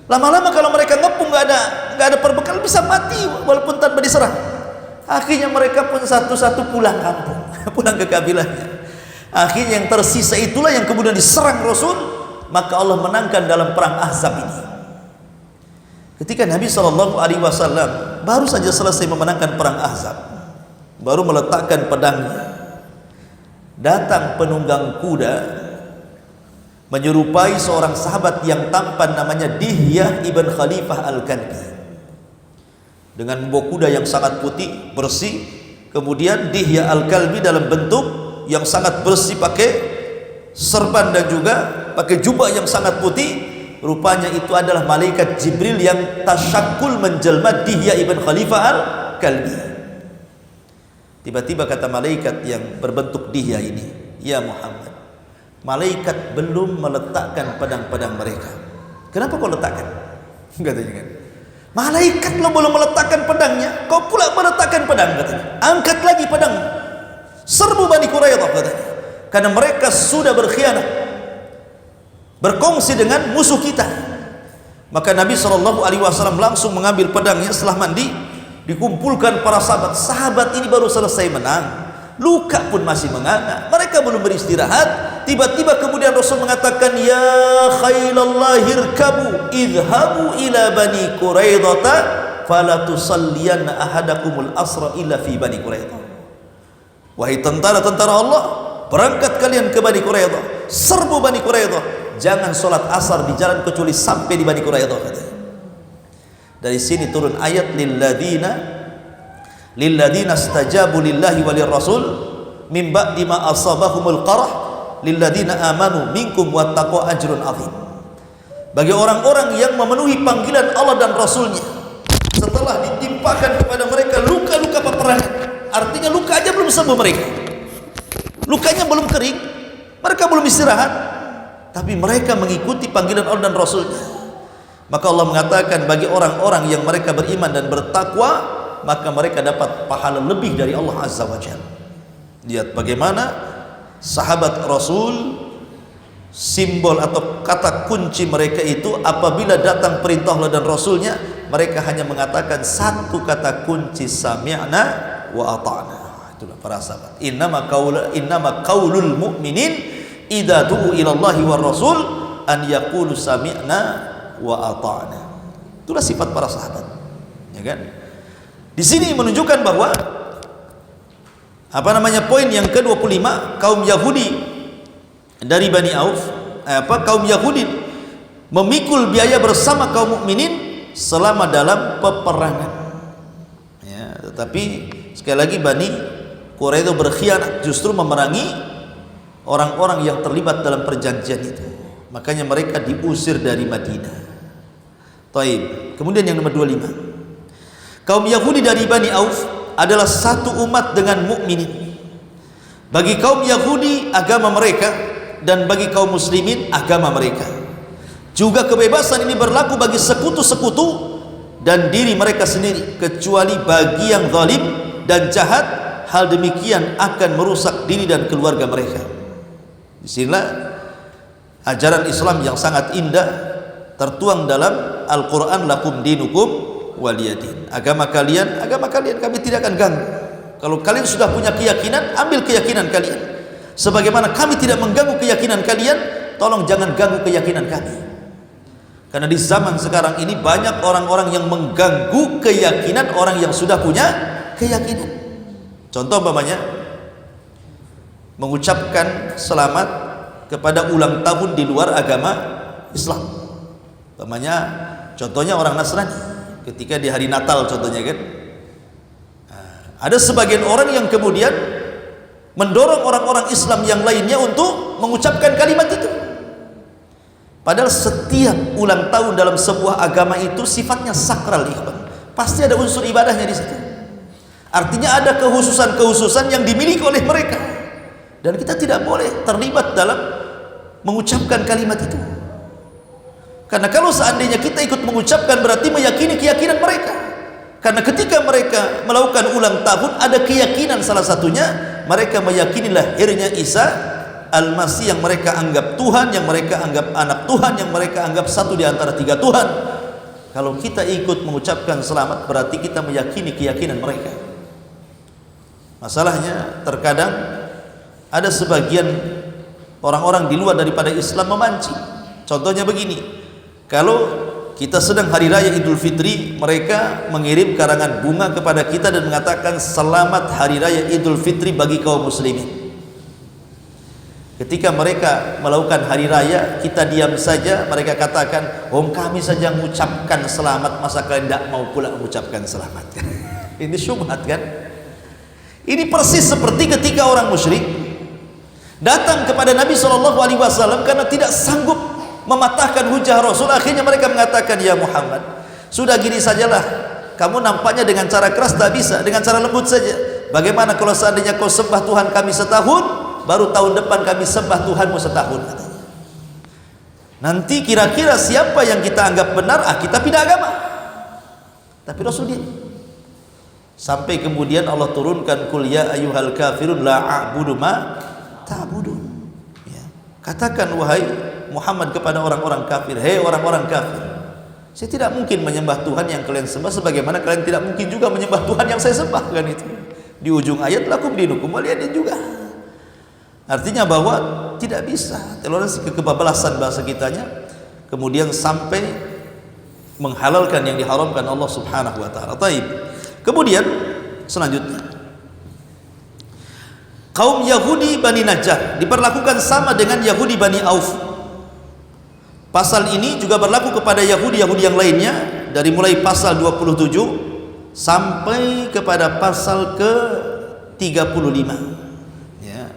S1: Lama-lama kalau mereka ngepung nggak ada perbekalan, bisa mati walaupun tanpa diserang. Akhirnya mereka pun satu-satu pulang kampung, pulang ke kabilahnya. Akhirnya yang tersisa itulah yang kemudian diserang Rasul. Maka Allah menangkan dalam perang Ahzab ini. Ketika Nabi SAW baru saja selesai memenangkan perang Ahzab, baru meletakkan pedangnya, datang penunggang kuda menyerupai seorang sahabat yang tampan, namanya Dihyah ibn Khalifah al-Kalbi, dengan membawa kuda yang sangat putih bersih. Kemudian Dihyah al-Kalbi dalam bentuk yang sangat bersih, pakai serban dan juga pakai jubah yang sangat putih, rupanya itu adalah malaikat Jibril yang tasyakul menjelma Dihya ibn Khalifah al-Kalbi. Tiba-tiba kata malaikat yang berbentuk Dihya ini, "Ya Muhammad, malaikat belum meletakkan pedang-pedang mereka." "Kenapa kau letakkan?" Katanya kan, "Malaikat lo belum meletakkan pedangnya, kau pula meletakkan pedang," katanya. "Angkat lagi pedang, serbu Bani Quraidah," katanya. Karena mereka sudah berkhianat, berkongsi dengan musuh kita. Maka Nabi SAW langsung mengambil pedangnya setelah mandi, dikumpulkan para sahabat. Sahabat ini baru selesai menang, luka pun masih menganga, mereka belum beristirahat. Tiba-tiba kemudian Rasul mengatakan, "Ya khailallah irkabu idhabu ila Bani Quraidah fala tusalliyanna ahadakumul asra illa fi Bani Quraidah." Wahai tentara-tentara Allah, berangkat kalian ke Bani Quraidah, serbu Bani Quraidah, jangan sholat asar di jalan kecuali sampai di Bani Quraidah, katanya. Dari sini turun ayat lilladzina istajabu lillahi walir rasul min ba'di ma asabahumul qarah lilladzina amanu minkum wattaqu ajrun azim. Bagi orang-orang yang memenuhi panggilan Allah dan Rasulnya setelah ditimpakan kepada mereka luka-luka peperangan. Artinya luka aja belum sembuh mereka, lukanya belum kering, mereka belum istirahat, tapi mereka mengikuti panggilan Allah dan Rasulnya. Maka Allah mengatakan bagi orang-orang yang mereka beriman dan bertakwa, maka mereka dapat pahala lebih dari Allah Azza wa Jalla. Lihat bagaimana sahabat Rasul, simbol atau kata kunci mereka itu apabila datang perintah Allah dan Rasulnya, mereka hanya mengatakan satu kata kunci, sami'na wa ata'na. Itulah para sahabat. Innama qaulul mu'minin idza du'u ila Allahi war Rasul an yaqulu sami'na wa ata'na. Itulah sifat para sahabat. Ya kan? Di sini menunjukkan bahwa poin yang ke-25, kaum Yahudi dari Bani Auf, kaum Yahudi memikul biaya bersama kaum mukminin selama dalam peperangan. Ya, tetapi sekali lagi Bani Quraidah berkhianat, justru memerangi orang-orang yang terlibat dalam perjanjian itu. Makanya mereka diusir dari Madinah. Taib. Kemudian yang nomor 25, kaum Yahudi dari Bani Auf adalah satu umat dengan mukminin. Bagi kaum Yahudi agama mereka, dan bagi kaum muslimin agama mereka. Juga kebebasan ini berlaku bagi sekutu-sekutu dan diri mereka sendiri, kecuali bagi yang zalim dan jahat, hal demikian akan merusak diri dan keluarga mereka. Disinilah ajaran Islam yang sangat indah tertuang dalam Al-Quran, lakum dinukum waliyadin. Agama kalian kami tidak akan ganggu. Kalau kalian sudah punya keyakinan, ambil keyakinan kalian. Sebagaimana kami tidak mengganggu keyakinan kalian, tolong jangan ganggu keyakinan kami. Karena di zaman sekarang ini banyak orang-orang yang mengganggu keyakinan orang yang sudah punya keyakinan. Contoh umpamanya mengucapkan selamat kepada ulang tahun di luar agama Islam. Umpamanya contohnya orang Nasrani ketika di hari Natal contohnya kan. Ada sebagian orang yang kemudian mendorong orang-orang Islam yang lainnya untuk mengucapkan kalimat itu. Padahal setiap ulang tahun dalam sebuah agama itu sifatnya sakral, ikhwan. Pasti ada unsur ibadahnya di situ. Artinya ada kehususan-kehususan yang dimiliki oleh mereka. Dan kita tidak boleh terlibat dalam mengucapkan kalimat itu. Karena kalau seandainya kita ikut mengucapkan berarti meyakini keyakinan mereka. Karena ketika mereka melakukan ulang tahun ada keyakinan, salah satunya mereka meyakini lahirnya Isa Al-Masih yang mereka anggap Tuhan, yang mereka anggap anak Tuhan, yang mereka anggap satu di antara tiga Tuhan. Kalau kita ikut mengucapkan selamat berarti kita meyakini keyakinan mereka. Masalahnya terkadang ada sebagian orang-orang di luar daripada Islam memancing. Contohnya begini, kalau kita sedang hari raya Idul Fitri, mereka mengirim karangan bunga kepada kita dan mengatakan selamat hari raya Idul Fitri bagi kaum muslimin. Ketika mereka melakukan hari raya, kita diam saja. Mereka katakan, kami saja mengucapkan selamat, masa kalian tidak mau pula mengucapkan selamat? Ini syubhat kan? Ini persis seperti ketika orang musyrik datang kepada Nabi SAW karena tidak sanggup mematahkan hujah Rasul. Akhirnya mereka mengatakan, ya Muhammad, sudah gini sajalah, kamu nampaknya dengan cara keras tak bisa, dengan cara lembut saja. Bagaimana kalau seandainya kau sembah Tuhan kami setahun, baru tahun depan kami sembah Tuhanmu setahun, katanya. Nanti kira-kira siapa yang kita anggap benar, kita pindah agama. Tapi Rasul diam. Sampai kemudian Allah turunkan, qul ya ayyuhal kafirun la a'budu ma ta'budun. Ya. Katakan wahai Muhammad kepada orang-orang kafir, hei orang-orang kafir, saya tidak mungkin menyembah Tuhan yang kalian sembah, sebagaimana kalian tidak mungkin juga menyembah Tuhan yang saya sembah, kan itu. Di ujung ayat lakum dinukum waliyadin juga. Artinya bahwa tidak bisa toleransi kebablasan bahasa kitanya, kemudian sampai menghalalkan yang diharamkan Allah Subhanahu wa taala. Taib. Kemudian selanjutnya, kaum Yahudi Bani Najjar diperlakukan sama dengan Yahudi Bani Auf. Pasal ini juga berlaku kepada Yahudi-Yahudi yang lainnya, dari mulai pasal 27 sampai kepada pasal ke-35. Ya.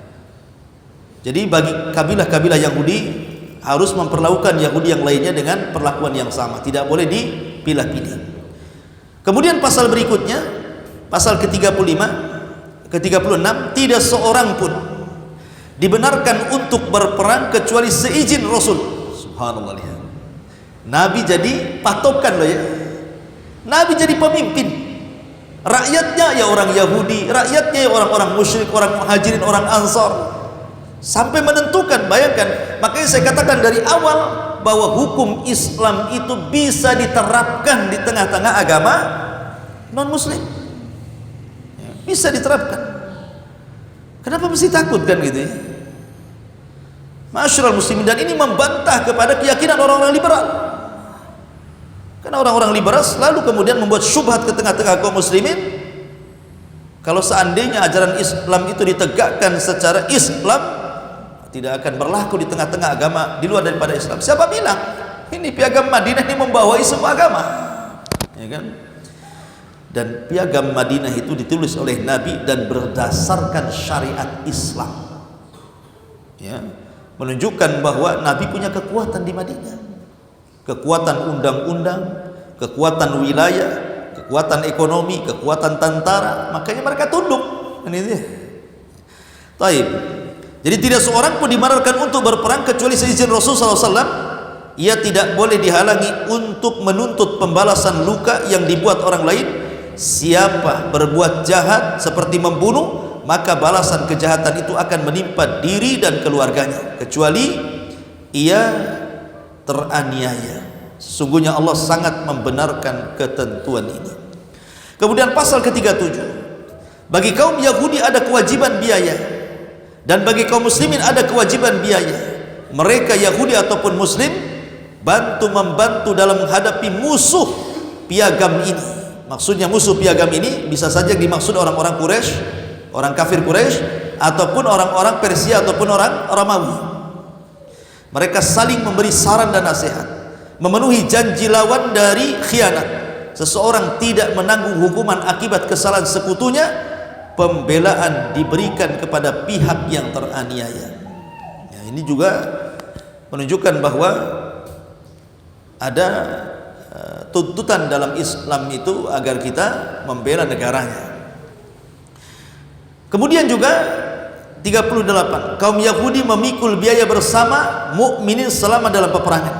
S1: Jadi bagi kabilah-kabilah Yahudi harus memperlakukan Yahudi yang lainnya dengan perlakuan yang sama, tidak boleh dipilah-pilih. Kemudian pasal berikutnya, pasal ke-35, ke-36, tidak seorang pun dibenarkan untuk berperang kecuali seizin Rasul. Subhanallah, lihat. Nabi jadi patokan loh ya. Nabi jadi pemimpin. Rakyatnya ya orang Yahudi, rakyatnya ya orang-orang musyrik, orang muhajirin, orang ansor. Sampai menentukan, bayangkan. Makanya saya katakan dari awal bahwa hukum Islam itu bisa diterapkan di tengah-tengah agama non-muslim. Bisa diterapkan. Kenapa mesti takut kan gitu ya? Ma'asyiral muslimin, dan ini membantah kepada keyakinan orang-orang liberal. Karena orang-orang liberal selalu kemudian membuat syubhat ke tengah-tengah kaum muslimin. Kalau seandainya ajaran Islam itu ditegakkan secara Islam, tidak akan berlaku di tengah-tengah agama di luar daripada Islam. Siapa bilang? Ini piagam Madinah ini membawai semua agama, ya kan? Dan piagam Madinah itu ditulis oleh Nabi dan berdasarkan syariat Islam. Ya, menunjukkan bahwa Nabi punya kekuatan di Madinah. Kekuatan undang-undang, kekuatan wilayah, kekuatan ekonomi, kekuatan tentara. Makanya mereka tunduk. Ini dia. Taib. Jadi tidak seorang pun dibenarkan untuk berperang kecuali seizin Rasulullah SAW. Ia tidak boleh dihalangi untuk menuntut pembalasan luka yang dibuat orang lain. Siapa berbuat jahat seperti membunuh, maka balasan kejahatan itu akan menimpa diri dan keluarganya, kecuali ia teraniaya. Sesungguhnya Allah sangat membenarkan ketentuan ini. Kemudian pasal ke-37, bagi kaum Yahudi ada kewajiban biaya, dan bagi kaum muslimin ada kewajiban biaya. Mereka Yahudi ataupun muslim membantu dalam menghadapi musuh piagam ini. Maksudnya musuh piagam ini bisa saja dimaksud orang-orang Quraisy, orang kafir Quraisy, ataupun orang-orang Persia ataupun orang Romawi. Mereka saling memberi saran dan nasihat, memenuhi janji lawan dari khianat. Seseorang tidak menanggung hukuman akibat kesalahan sekutunya, pembelaan diberikan kepada pihak yang teraniaya. Ya, ini juga menunjukkan bahwa ada tuntutan dalam Islam itu agar kita membela negaranya. Kemudian juga 38, kaum Yahudi memikul biaya bersama mukminin selama dalam peperangan.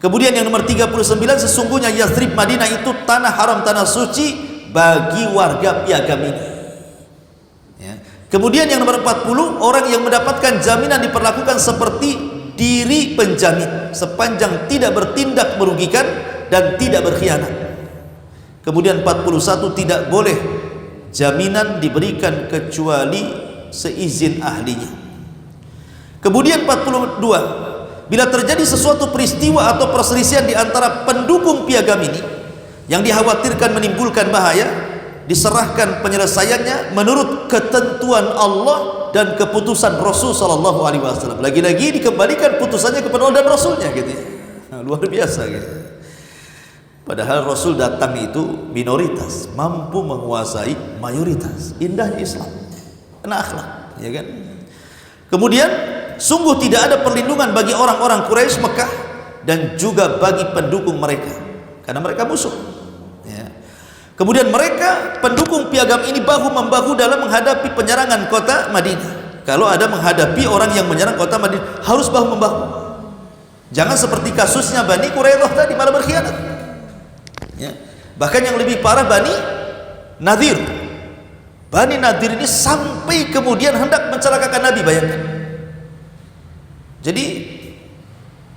S1: Kemudian yang nomor 39, sesungguhnya Yathrib Madinah itu tanah haram, tanah suci bagi warga piagam ini. Ya. Kemudian yang nomor 40, orang yang mendapatkan jaminan diperlakukan seperti diri penjamin sepanjang tidak bertindak merugikan dan tidak berkhianat. Kemudian 41, tidak boleh jaminan diberikan kecuali seizin ahlinya. Kemudian 42, bila terjadi sesuatu peristiwa atau perselisihan di antara pendukung piagam ini yang dikhawatirkan menimbulkan bahaya, diserahkan penyelesaiannya menurut ketentuan Allah dan keputusan Rasul sallallahu alaihi wasallam. Lagi-lagi dikembalikan putusannya kepada Allah dan Rasulnya gitu ya. Nah, luar biasa gitu. Padahal Rasul datang itu minoritas, mampu menguasai mayoritas. Indahnya Islam, kena akhlak, ya kan? Kemudian sungguh tidak ada perlindungan bagi orang-orang Quraisy Mekah dan juga bagi pendukung mereka, karena mereka musuh. Ya. Kemudian mereka pendukung piagam ini bahu membahu dalam menghadapi penyerangan kota Madinah. Kalau ada menghadapi orang yang menyerang kota Madinah, harus bahu membahu. Jangan seperti kasusnya Bani Quraidah tadi, malah berkhianat. Ya. Bahkan yang lebih parah Bani Nadir. Bani Nadir ini sampai kemudian hendak mencelakakan Nabi, bayangkan. Jadi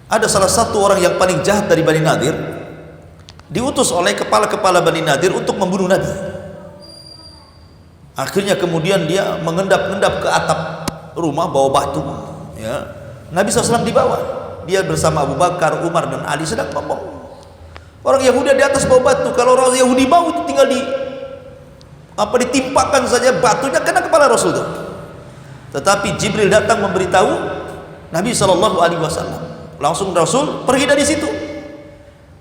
S1: ada salah satu orang yang paling jahat dari Bani Nadir, diutus oleh kepala-kepala Bani Nadir untuk membunuh Nabi. Akhirnya kemudian dia mengendap-endap ke atap rumah bawa batu. Ya. Nabi SAW dibawa. Dia bersama Abu Bakar, Umar dan Ali sedang ngomong. Orang Yahudi di atas bawa batu. Kalau orang Yahudi mau itu tinggal ditimpakan saja batunya kena kepala Rasul itu. Tetapi Jibril datang memberitahu Nabi SAW. Langsung Rasul pergi dari situ.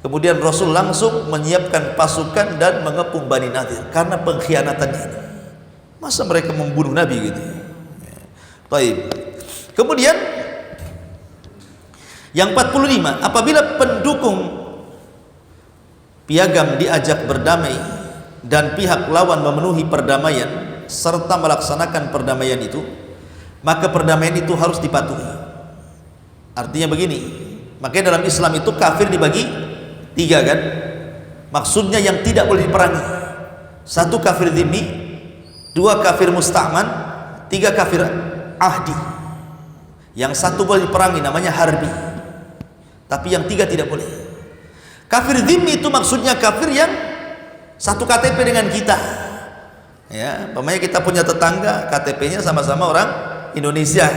S1: Kemudian Rasul langsung menyiapkan pasukan dan mengepung Bani Nadir karena pengkhianatannya ini. Masa mereka membunuh Nabi gitu? Baik. Kemudian yang 45, apabila pendukung piagam diajak berdamai dan pihak lawan memenuhi perdamaian serta melaksanakan perdamaian itu, maka perdamaian itu harus dipatuhi. Artinya begini, makanya dalam Islam itu kafir dibagi 3 kan? Maksudnya yang tidak boleh diperangi. 1 kafir dhimmi, 2 kafir musta'man, 3 kafir ahdi. Yang 1 boleh diperangi namanya harbi. Tapi yang 3 tidak boleh. Kafir dhimmi itu maksudnya kafir yang satu KTP dengan kita. Ya, umpamanya kita punya tetangga, KTP-nya sama-sama orang Indonesia,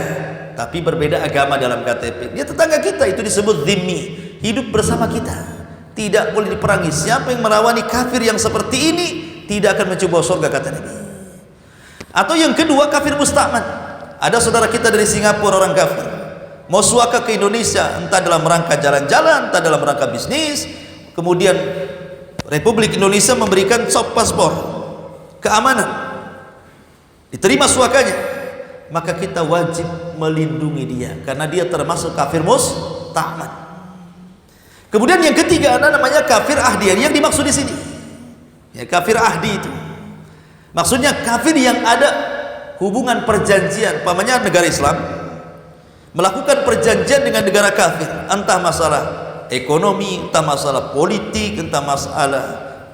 S1: tapi berbeda agama dalam KTP. Dia tetangga kita, itu disebut dhimmi, hidup bersama kita. Tidak boleh diperangi. Siapa yang merawani kafir yang seperti ini tidak akan mencoba surga, kata Nabi. Atau yang kedua, kafir musta'man. Ada saudara kita dari Singapura, orang kafir, mau suaka ke Indonesia, entah dalam rangka jalan-jalan, entah dalam rangka bisnis. Kemudian Republik Indonesia memberikan sop paspor keamanan, diterima suakanya, maka kita wajib melindungi dia karena dia termasuk kafir musta'man. Kemudian yang ketiga ada namanya kafir ahdi. Yang dimaksud di sini ya kafir ahdi itu maksudnya kafir yang ada hubungan perjanjian. Pamannya negara Islam melakukan perjanjian dengan negara kafir, entah masalah ekonomi, entah masalah politik, entah masalah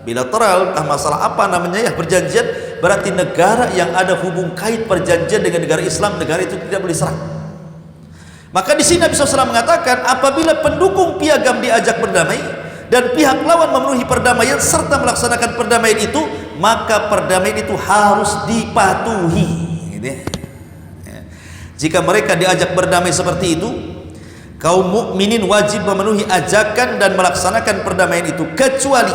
S1: bilateral, entah masalah apa namanya ya perjanjian. Berarti negara yang ada hubung kait perjanjian dengan negara Islam, negara itu tidak boleh serang. Maka di sini Nabi SAW mengatakan, apabila pendukung piagam diajak berdamai dan pihak lawan memenuhi perdamaian serta melaksanakan perdamaian itu, maka perdamaian itu harus dipatuhi. Gitu ya. Jika mereka diajak berdamai seperti itu, kaum mukminin wajib memenuhi ajakan dan melaksanakan perdamaian itu, kecuali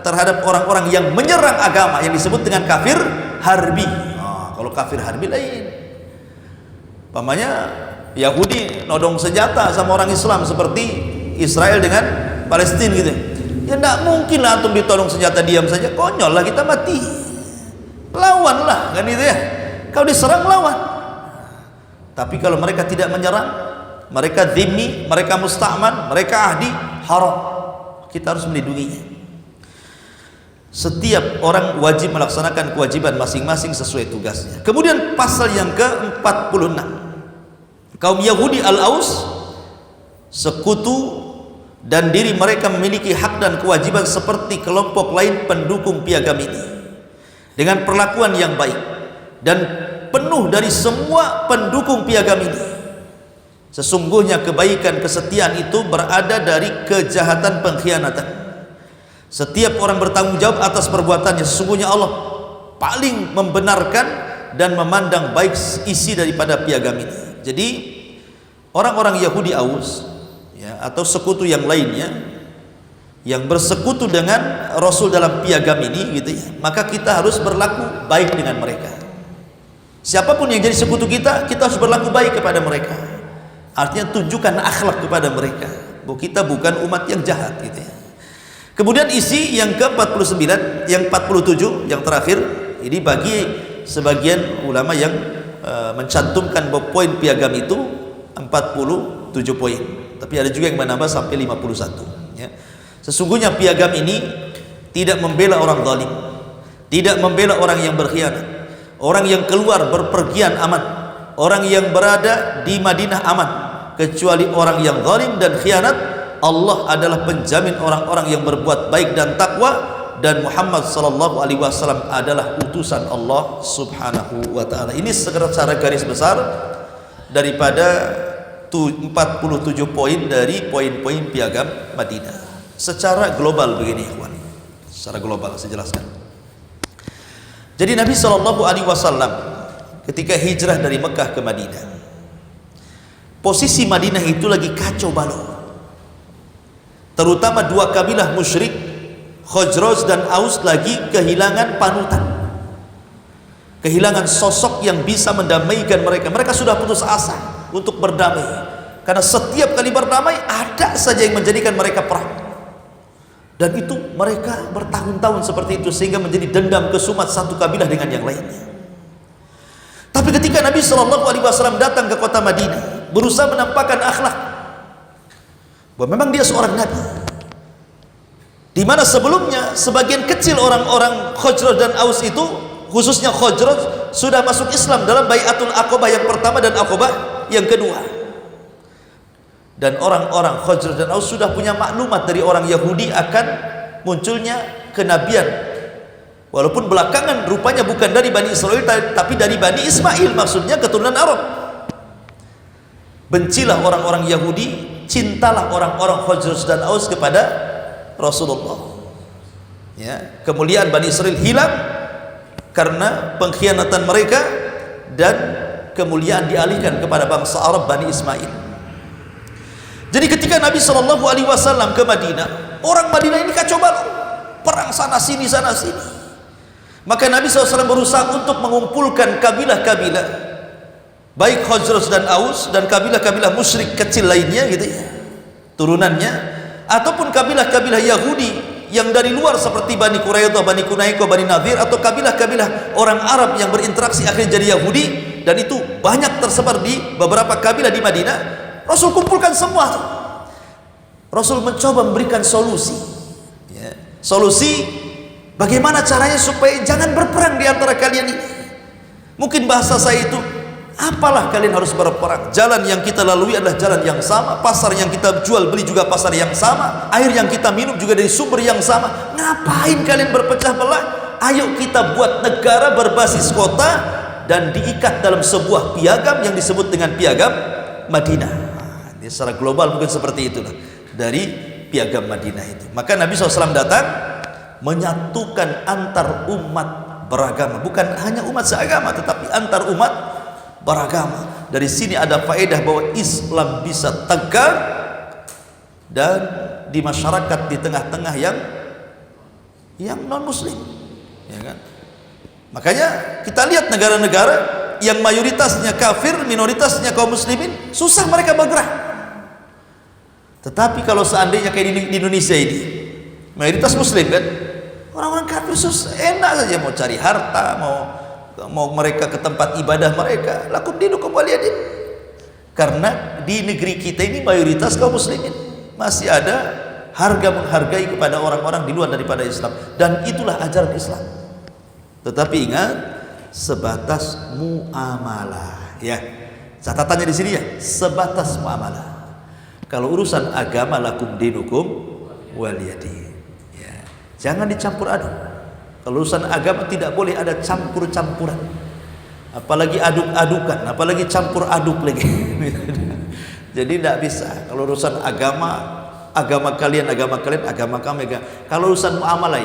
S1: terhadap orang-orang yang menyerang agama yang disebut dengan kafir harbi. Kalau kafir harbi lain. Pamannya Yahudi nodong senjata sama orang Islam seperti Israel dengan Palestina gitu. Ya tidak mungkin lah antum ditodong senjata diam saja, konyol lah, kita mati. Lawan lah kan itu ya. Kalau diserang lawan. Tapi kalau mereka tidak menyerang, mereka dhimmi, mereka musta'man, mereka ahdi, haram, kita harus melindunginya. Setiap orang wajib melaksanakan kewajiban masing-masing sesuai tugasnya. Kemudian pasal yang ke-46, kaum Yahudi Al-Aus sekutu dan diri mereka memiliki hak dan kewajiban seperti kelompok lain pendukung piagam ini dengan perlakuan yang baik dan penuh dari semua pendukung piagam ini. Sesungguhnya kebaikan kesetiaan itu berada dari kejahatan pengkhianatan. Setiap orang bertanggung jawab atas perbuatannya. Sesungguhnya Allah paling membenarkan dan memandang baik isi daripada piagam ini. Jadi orang-orang Yahudi Aus ya, atau sekutu yang lainnya yang bersekutu dengan Rasul dalam piagam ini gitu ya, maka kita harus berlaku baik dengan mereka. Siapapun yang jadi sekutu kita, kita harus berlaku baik kepada mereka. Artinya tunjukkan akhlak kepada mereka bahwa kita bukan umat yang jahat gitu ya. Kemudian isi yang ke-49, yang 47, yang terakhir ini bagi sebagian ulama yang mencantumkan bahwa poin piagam itu 47 poin. Tapi ada juga yang menambah sampai 51 ya. Sesungguhnya piagam ini tidak membela orang zalim, tidak membela orang yang berkhianat, orang yang keluar berpergian aman, orang yang berada di Madinah aman, kecuali orang yang zalim dan khianat. Allah adalah penjamin orang-orang yang berbuat baik dan takwa, dan Muhammad sallallahu alaihi wasallam adalah utusan Allah Subhanahu wa taala. Ini secara garis besar daripada 47 poin dari poin-poin piagam Madinah. Secara global begini, ikhwan. Secara global saya jelaskan. Jadi Nabi sallallahu alaihi wasallam ketika hijrah dari Mekah ke Madinah, posisi Madinah itu lagi kacau balau. Terutama dua kabilah musyrik, Khazraj dan Aus, lagi kehilangan panutan, kehilangan sosok yang bisa mendamaikan mereka. Mereka sudah putus asa untuk berdamai, karena setiap kali berdamai ada saja yang menjadikan mereka perang, dan itu mereka bertahun-tahun seperti itu, sehingga menjadi dendam kesumat satu kabilah dengan yang lainnya. Tapi ketika Nabi SAW datang ke kota Madinah, berusaha menampakkan akhlak bahwa memang dia seorang nabi, di mana sebelumnya sebagian kecil orang-orang Khazraj dan Aus itu, khususnya Khazraj, sudah masuk Islam dalam Bai'atul Aqabah yang pertama dan Aqabah yang kedua. Dan orang-orang Khazraj dan Aus sudah punya maklumat dari orang Yahudi akan munculnya kenabian, walaupun belakangan rupanya bukan dari Bani Israel tapi dari Bani Ismail, maksudnya keturunan Arab. Bencilah orang-orang Yahudi, cintalah orang-orang Khazraj dan Aus kepada Rasulullah ya. Kemuliaan Bani Israel hilang karena pengkhianatan mereka, dan kemuliaan dialihkan kepada bangsa Arab Bani Ismail. Jadi ketika Nabi SAW ke Madinah, orang Madinah ini kacau balau, perang sana sini sana sini. Maka Nabi SAW berusaha untuk mengumpulkan kabilah-kabilah, baik Khazraj dan Aus dan kabilah-kabilah musyrik kecil lainnya gitu ya, turunannya, ataupun kabilah-kabilah Yahudi yang dari luar seperti Bani Quraidah, Bani Kunaiko, Bani Nadir, atau kabilah-kabilah orang Arab yang berinteraksi akhirnya jadi Yahudi, dan itu banyak tersebar di beberapa kabilah di Madinah. Rasul kumpulkan semua tuh. Rasul mencoba memberikan solusi ya. Solusi bagaimana caranya supaya jangan berperang di antara kalian ini. Mungkin bahasa saya itu, apalah kalian harus berperang? Jalan yang kita lalui adalah jalan yang sama, pasar yang kita jual beli juga pasar yang sama, air yang kita minum juga dari sumber yang sama. Ngapain kalian berpecah belah? Ayo kita buat negara berbasis kota dan diikat dalam sebuah piagam yang disebut dengan piagam Madinah. Ini secara global mungkin seperti itulah dari piagam Madinah itu. Maka Nabi SAW datang menyatukan antar umat beragama, bukan hanya umat seagama tetapi antar umat beragama. Dari sini ada faedah bahwa Islam bisa tegak dan di masyarakat di tengah-tengah yang non muslim ya kan. Makanya kita lihat negara-negara yang mayoritasnya kafir, minoritasnya kaum muslimin, susah mereka bergerak. Tetapi kalau seandainya kayak di Indonesia ini mayoritas muslim kan, orang-orang kafir susah, enak saja mau cari harta, mau mereka ke tempat ibadah mereka, lakum dinukum waliyadin. Karena di negeri kita ini mayoritas kaum muslimin, masih ada harga menghargai kepada orang-orang di luar daripada Islam, dan itulah ajaran Islam. Tetapi ingat, sebatas muamalah ya. Catatannya di sini ya, sebatas muamalah. Kalau urusan agama, lakum dinukum waliyadin ya. Jangan dicampur aduk. Kalau urusan agama tidak boleh ada campur-campuran, apalagi aduk-adukan, apalagi campur aduk lagi. Jadi tidak bisa. Kalau urusan agama, agama kalian, agama kami. Kalau urusan muamalah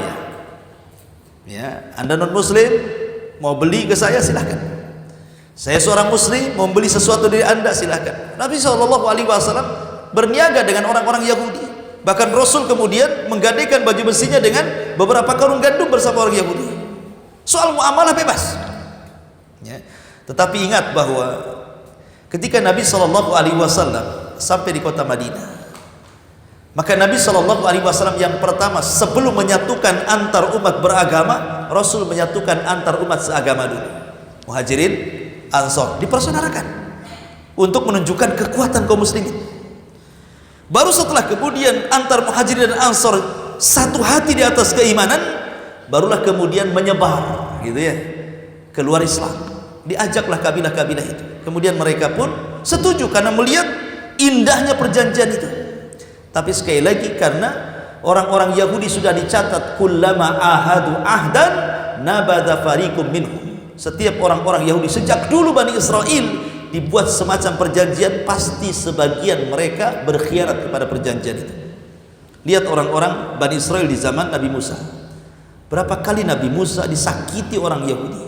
S1: ya, Anda non muslim mau beli ke saya silahkan, saya seorang muslim mau beli sesuatu dari Anda silahkan. Nabi SAW berniaga dengan orang-orang Yahudi. Bahkan Rasul kemudian menggadaikan baju besinya dengan beberapa karung gandum bersama orang Yahudi. Soal muamalah bebas ya. Tetapi ingat bahwa ketika Nabi SAW sampai di kota Madinah, maka Nabi SAW yang pertama sebelum menyatukan antar umat beragama, Rasul menyatukan antar umat seagama dulu. Muhajirin, Ansor dipersaudarakan. untuk menunjukkan kekuatan kaum muslimin. Baru setelah kemudian antar Muhajirin dan Ansor satu hati di atas keimanan, barulah kemudian menyebar gitu ya, keluar Islam. Diajaklah kabilah-kabilah itu. Kemudian mereka pun setuju karena melihat indahnya perjanjian itu. Tapi sekali lagi karena orang-orang Yahudi sudah dicatat kullama ahadu ahdan nabadha fariqum minhum. Setiap orang-orang Yahudi sejak dulu Bani Israel dibuat semacam perjanjian, pasti sebagian mereka berkhianat kepada perjanjian itu. Lihat orang-orang Bani Israel di zaman Nabi Musa. Berapa kali Nabi Musa disakiti orang Yahudi,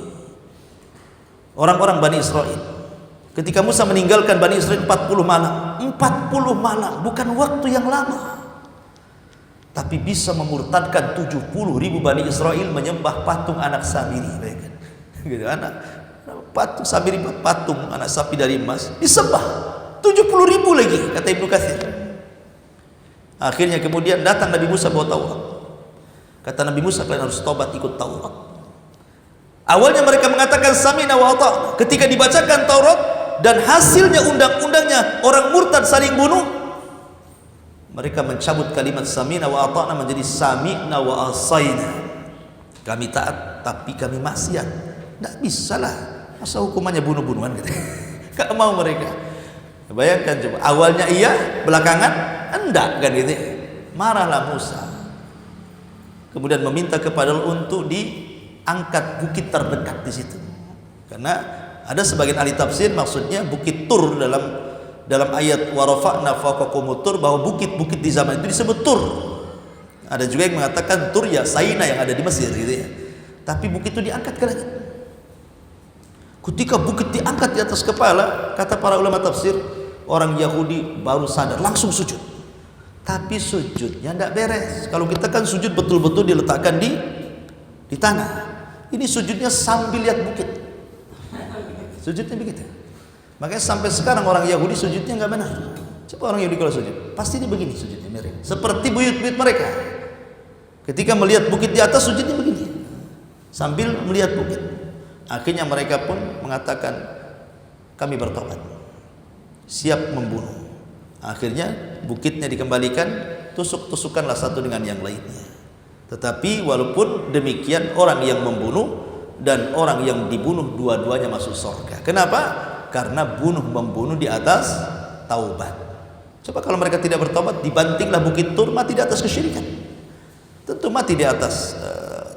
S1: orang-orang Bani Israel. Ketika Musa meninggalkan Bani Israel 40 malam, 40 malam bukan waktu yang lama, tapi bisa memurtadkan 70.000 Bani Israel menyembah patung anak Samiri. Gitu, anak patung Samiri, patung anak sapi dari emas disembah 70.000 lagi, kata Ibnu Katsir. Akhirnya kemudian datang Nabi Musa bawa Taurat. Kata Nabi Musa, kalian harus tobat ikut Taurat. Awalnya mereka mengatakan sami'na wa ata'na. Ketika dibacakan Taurat dan hasilnya undang-undangnya orang murtad saling bunuh, mereka mencabut kalimat sami'na wa ata'na menjadi sami'na wa asayna. Kami taat tapi kami maksiat. Tidak bisa lah, masa hukumannya bunuh-bunuhan gitu. Gak mau mereka. Bayangkan coba, awalnya iya, belakangan enggak kan gitu. Marahlah Musa. Kemudian meminta kepada Allah untuk diangkat bukit terdekat di situ. Karena ada sebagian ahli tafsir maksudnya bukit Tur dalam ayat wa rafa'na fawqakumut tur, bahwa bukit-bukit di zaman itu disebut Tur. Ada juga yang mengatakan Tur ya Saina yang ada di Mesir gitu ya. Tapi bukit itu diangkat ke langit. Ketika bukit diangkat di atas kepala, kata para ulama tafsir, orang Yahudi baru sadar, langsung sujud. Tapi sujudnya tidak beres. Kalau kita kan sujud betul-betul diletakkan di tanah. Ini sujudnya sambil lihat bukit. Sujudnya begitu. Makanya sampai sekarang orang Yahudi sujudnya nggak benar. Coba orang Yahudi kalau sujud, pasti dia begini sujudnya, mirip seperti buyut-buyut mereka. Ketika melihat bukit di atas, sujudnya begini, sambil melihat bukit. Akhirnya mereka pun mengatakan, kami bertobat, siap membunuh. Akhirnya bukitnya dikembalikan, tusuk-tusukanlah satu dengan yang lainnya. Tetapi walaupun demikian, orang yang membunuh dan orang yang dibunuh dua-duanya masuk surga. Kenapa? Karena bunuh-membunuh di atas taubat. Coba kalau mereka tidak bertobat, dibantinglah bukit Tur, mati di atas kesyirikan. Tentu mati di atas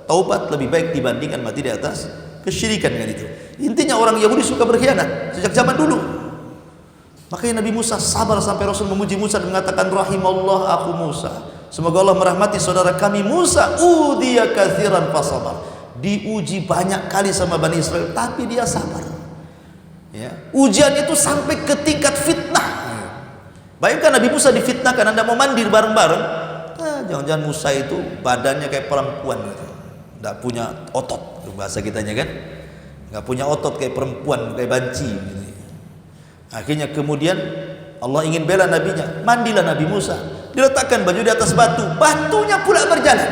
S1: taubat lebih baik dibandingkan mati di atas kesyirikan kan itu. Intinya orang Yahudi suka berkhianat sejak zaman dulu. Makanya Nabi Musa sabar sampai Rasul memuji Musa dan mengatakan rahimallah aku Musa. Semoga Allah merahmati saudara kami Musa. Udiya katsiran fasabar. Diuji banyak kali sama Bani Israel tapi dia sabar. Ya. Ujian itu sampai ke tingkat fitnah. Bayangkan Nabi Musa difitnahkan, Anda mau mandi bareng-bareng. Jangan-jangan Musa itu badannya kayak perempuan gitu. Tidak punya otot, bahasa kitanya kan, nggak punya otot kayak perempuan, kayak banci gitu. Akhirnya kemudian Allah ingin bela nabinya, mandilah Nabi Musa, diletakkan baju di atas batu, batunya pula berjalan.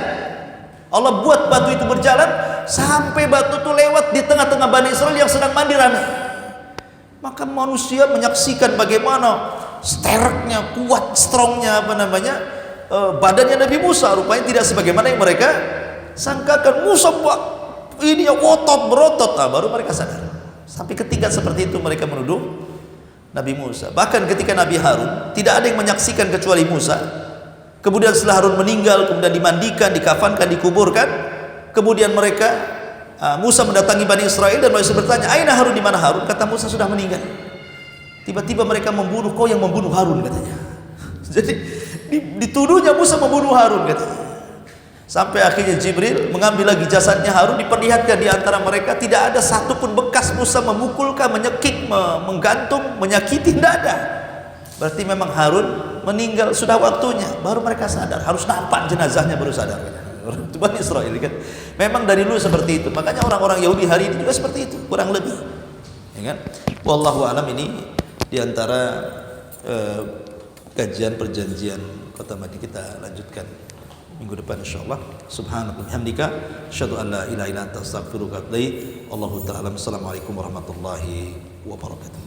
S1: Allah buat batu itu berjalan sampai batu itu lewat di tengah-tengah Bani Israel yang sedang mandi ramai. Maka manusia menyaksikan bagaimana stereknya, kuat, strongnya badannya Nabi Musa, rupanya tidak sebagaimana yang mereka sangkakan. Musa ini otot berotot. Baru mereka sadar. Sampai ke tingkat seperti itu mereka menuduh Nabi Musa. Bahkan ketika Nabi Harun, tidak ada yang menyaksikan kecuali Musa. Kemudian setelah Harun meninggal, kemudian dimandikan, dikafankan, dikuburkan. Kemudian mereka Musa mendatangi Bani Israel dan Musa bertanya, "Aina Harun, di mana Harun?" Kata Musa, "Sudah meninggal." Tiba-tiba mereka membunuh, "Kau yang membunuh Harun," katanya. Jadi dituduhnya Musa membunuh Harun katanya. Sampai akhirnya Jibril mengambil lagi jasadnya Harun, diperlihatkan di antara mereka tidak ada satupun bekas Musa memukulkan, menyekik, menggantung, menyakiti, tidak ada. Berarti memang Harun meninggal, sudah waktunya. Baru mereka sadar, harus nampak jenazahnya baru sadar. Itu Bani Israel kan. Memang dari dulu seperti itu. Makanya orang-orang Yahudi hari ini juga seperti itu, kurang lebih. Ya kan? Wallahu alam, ini di antara kajian perjanjian Kota Madinah. Kita lanjutkan minggu depan insyaallah. Subhanallah bihamdika asyhadu an la ilaha illa anta astaghfiruka wa atubu ilaik. Wallahu ta'ala. Assalamualaikum warahmatullahi wabarakatuh.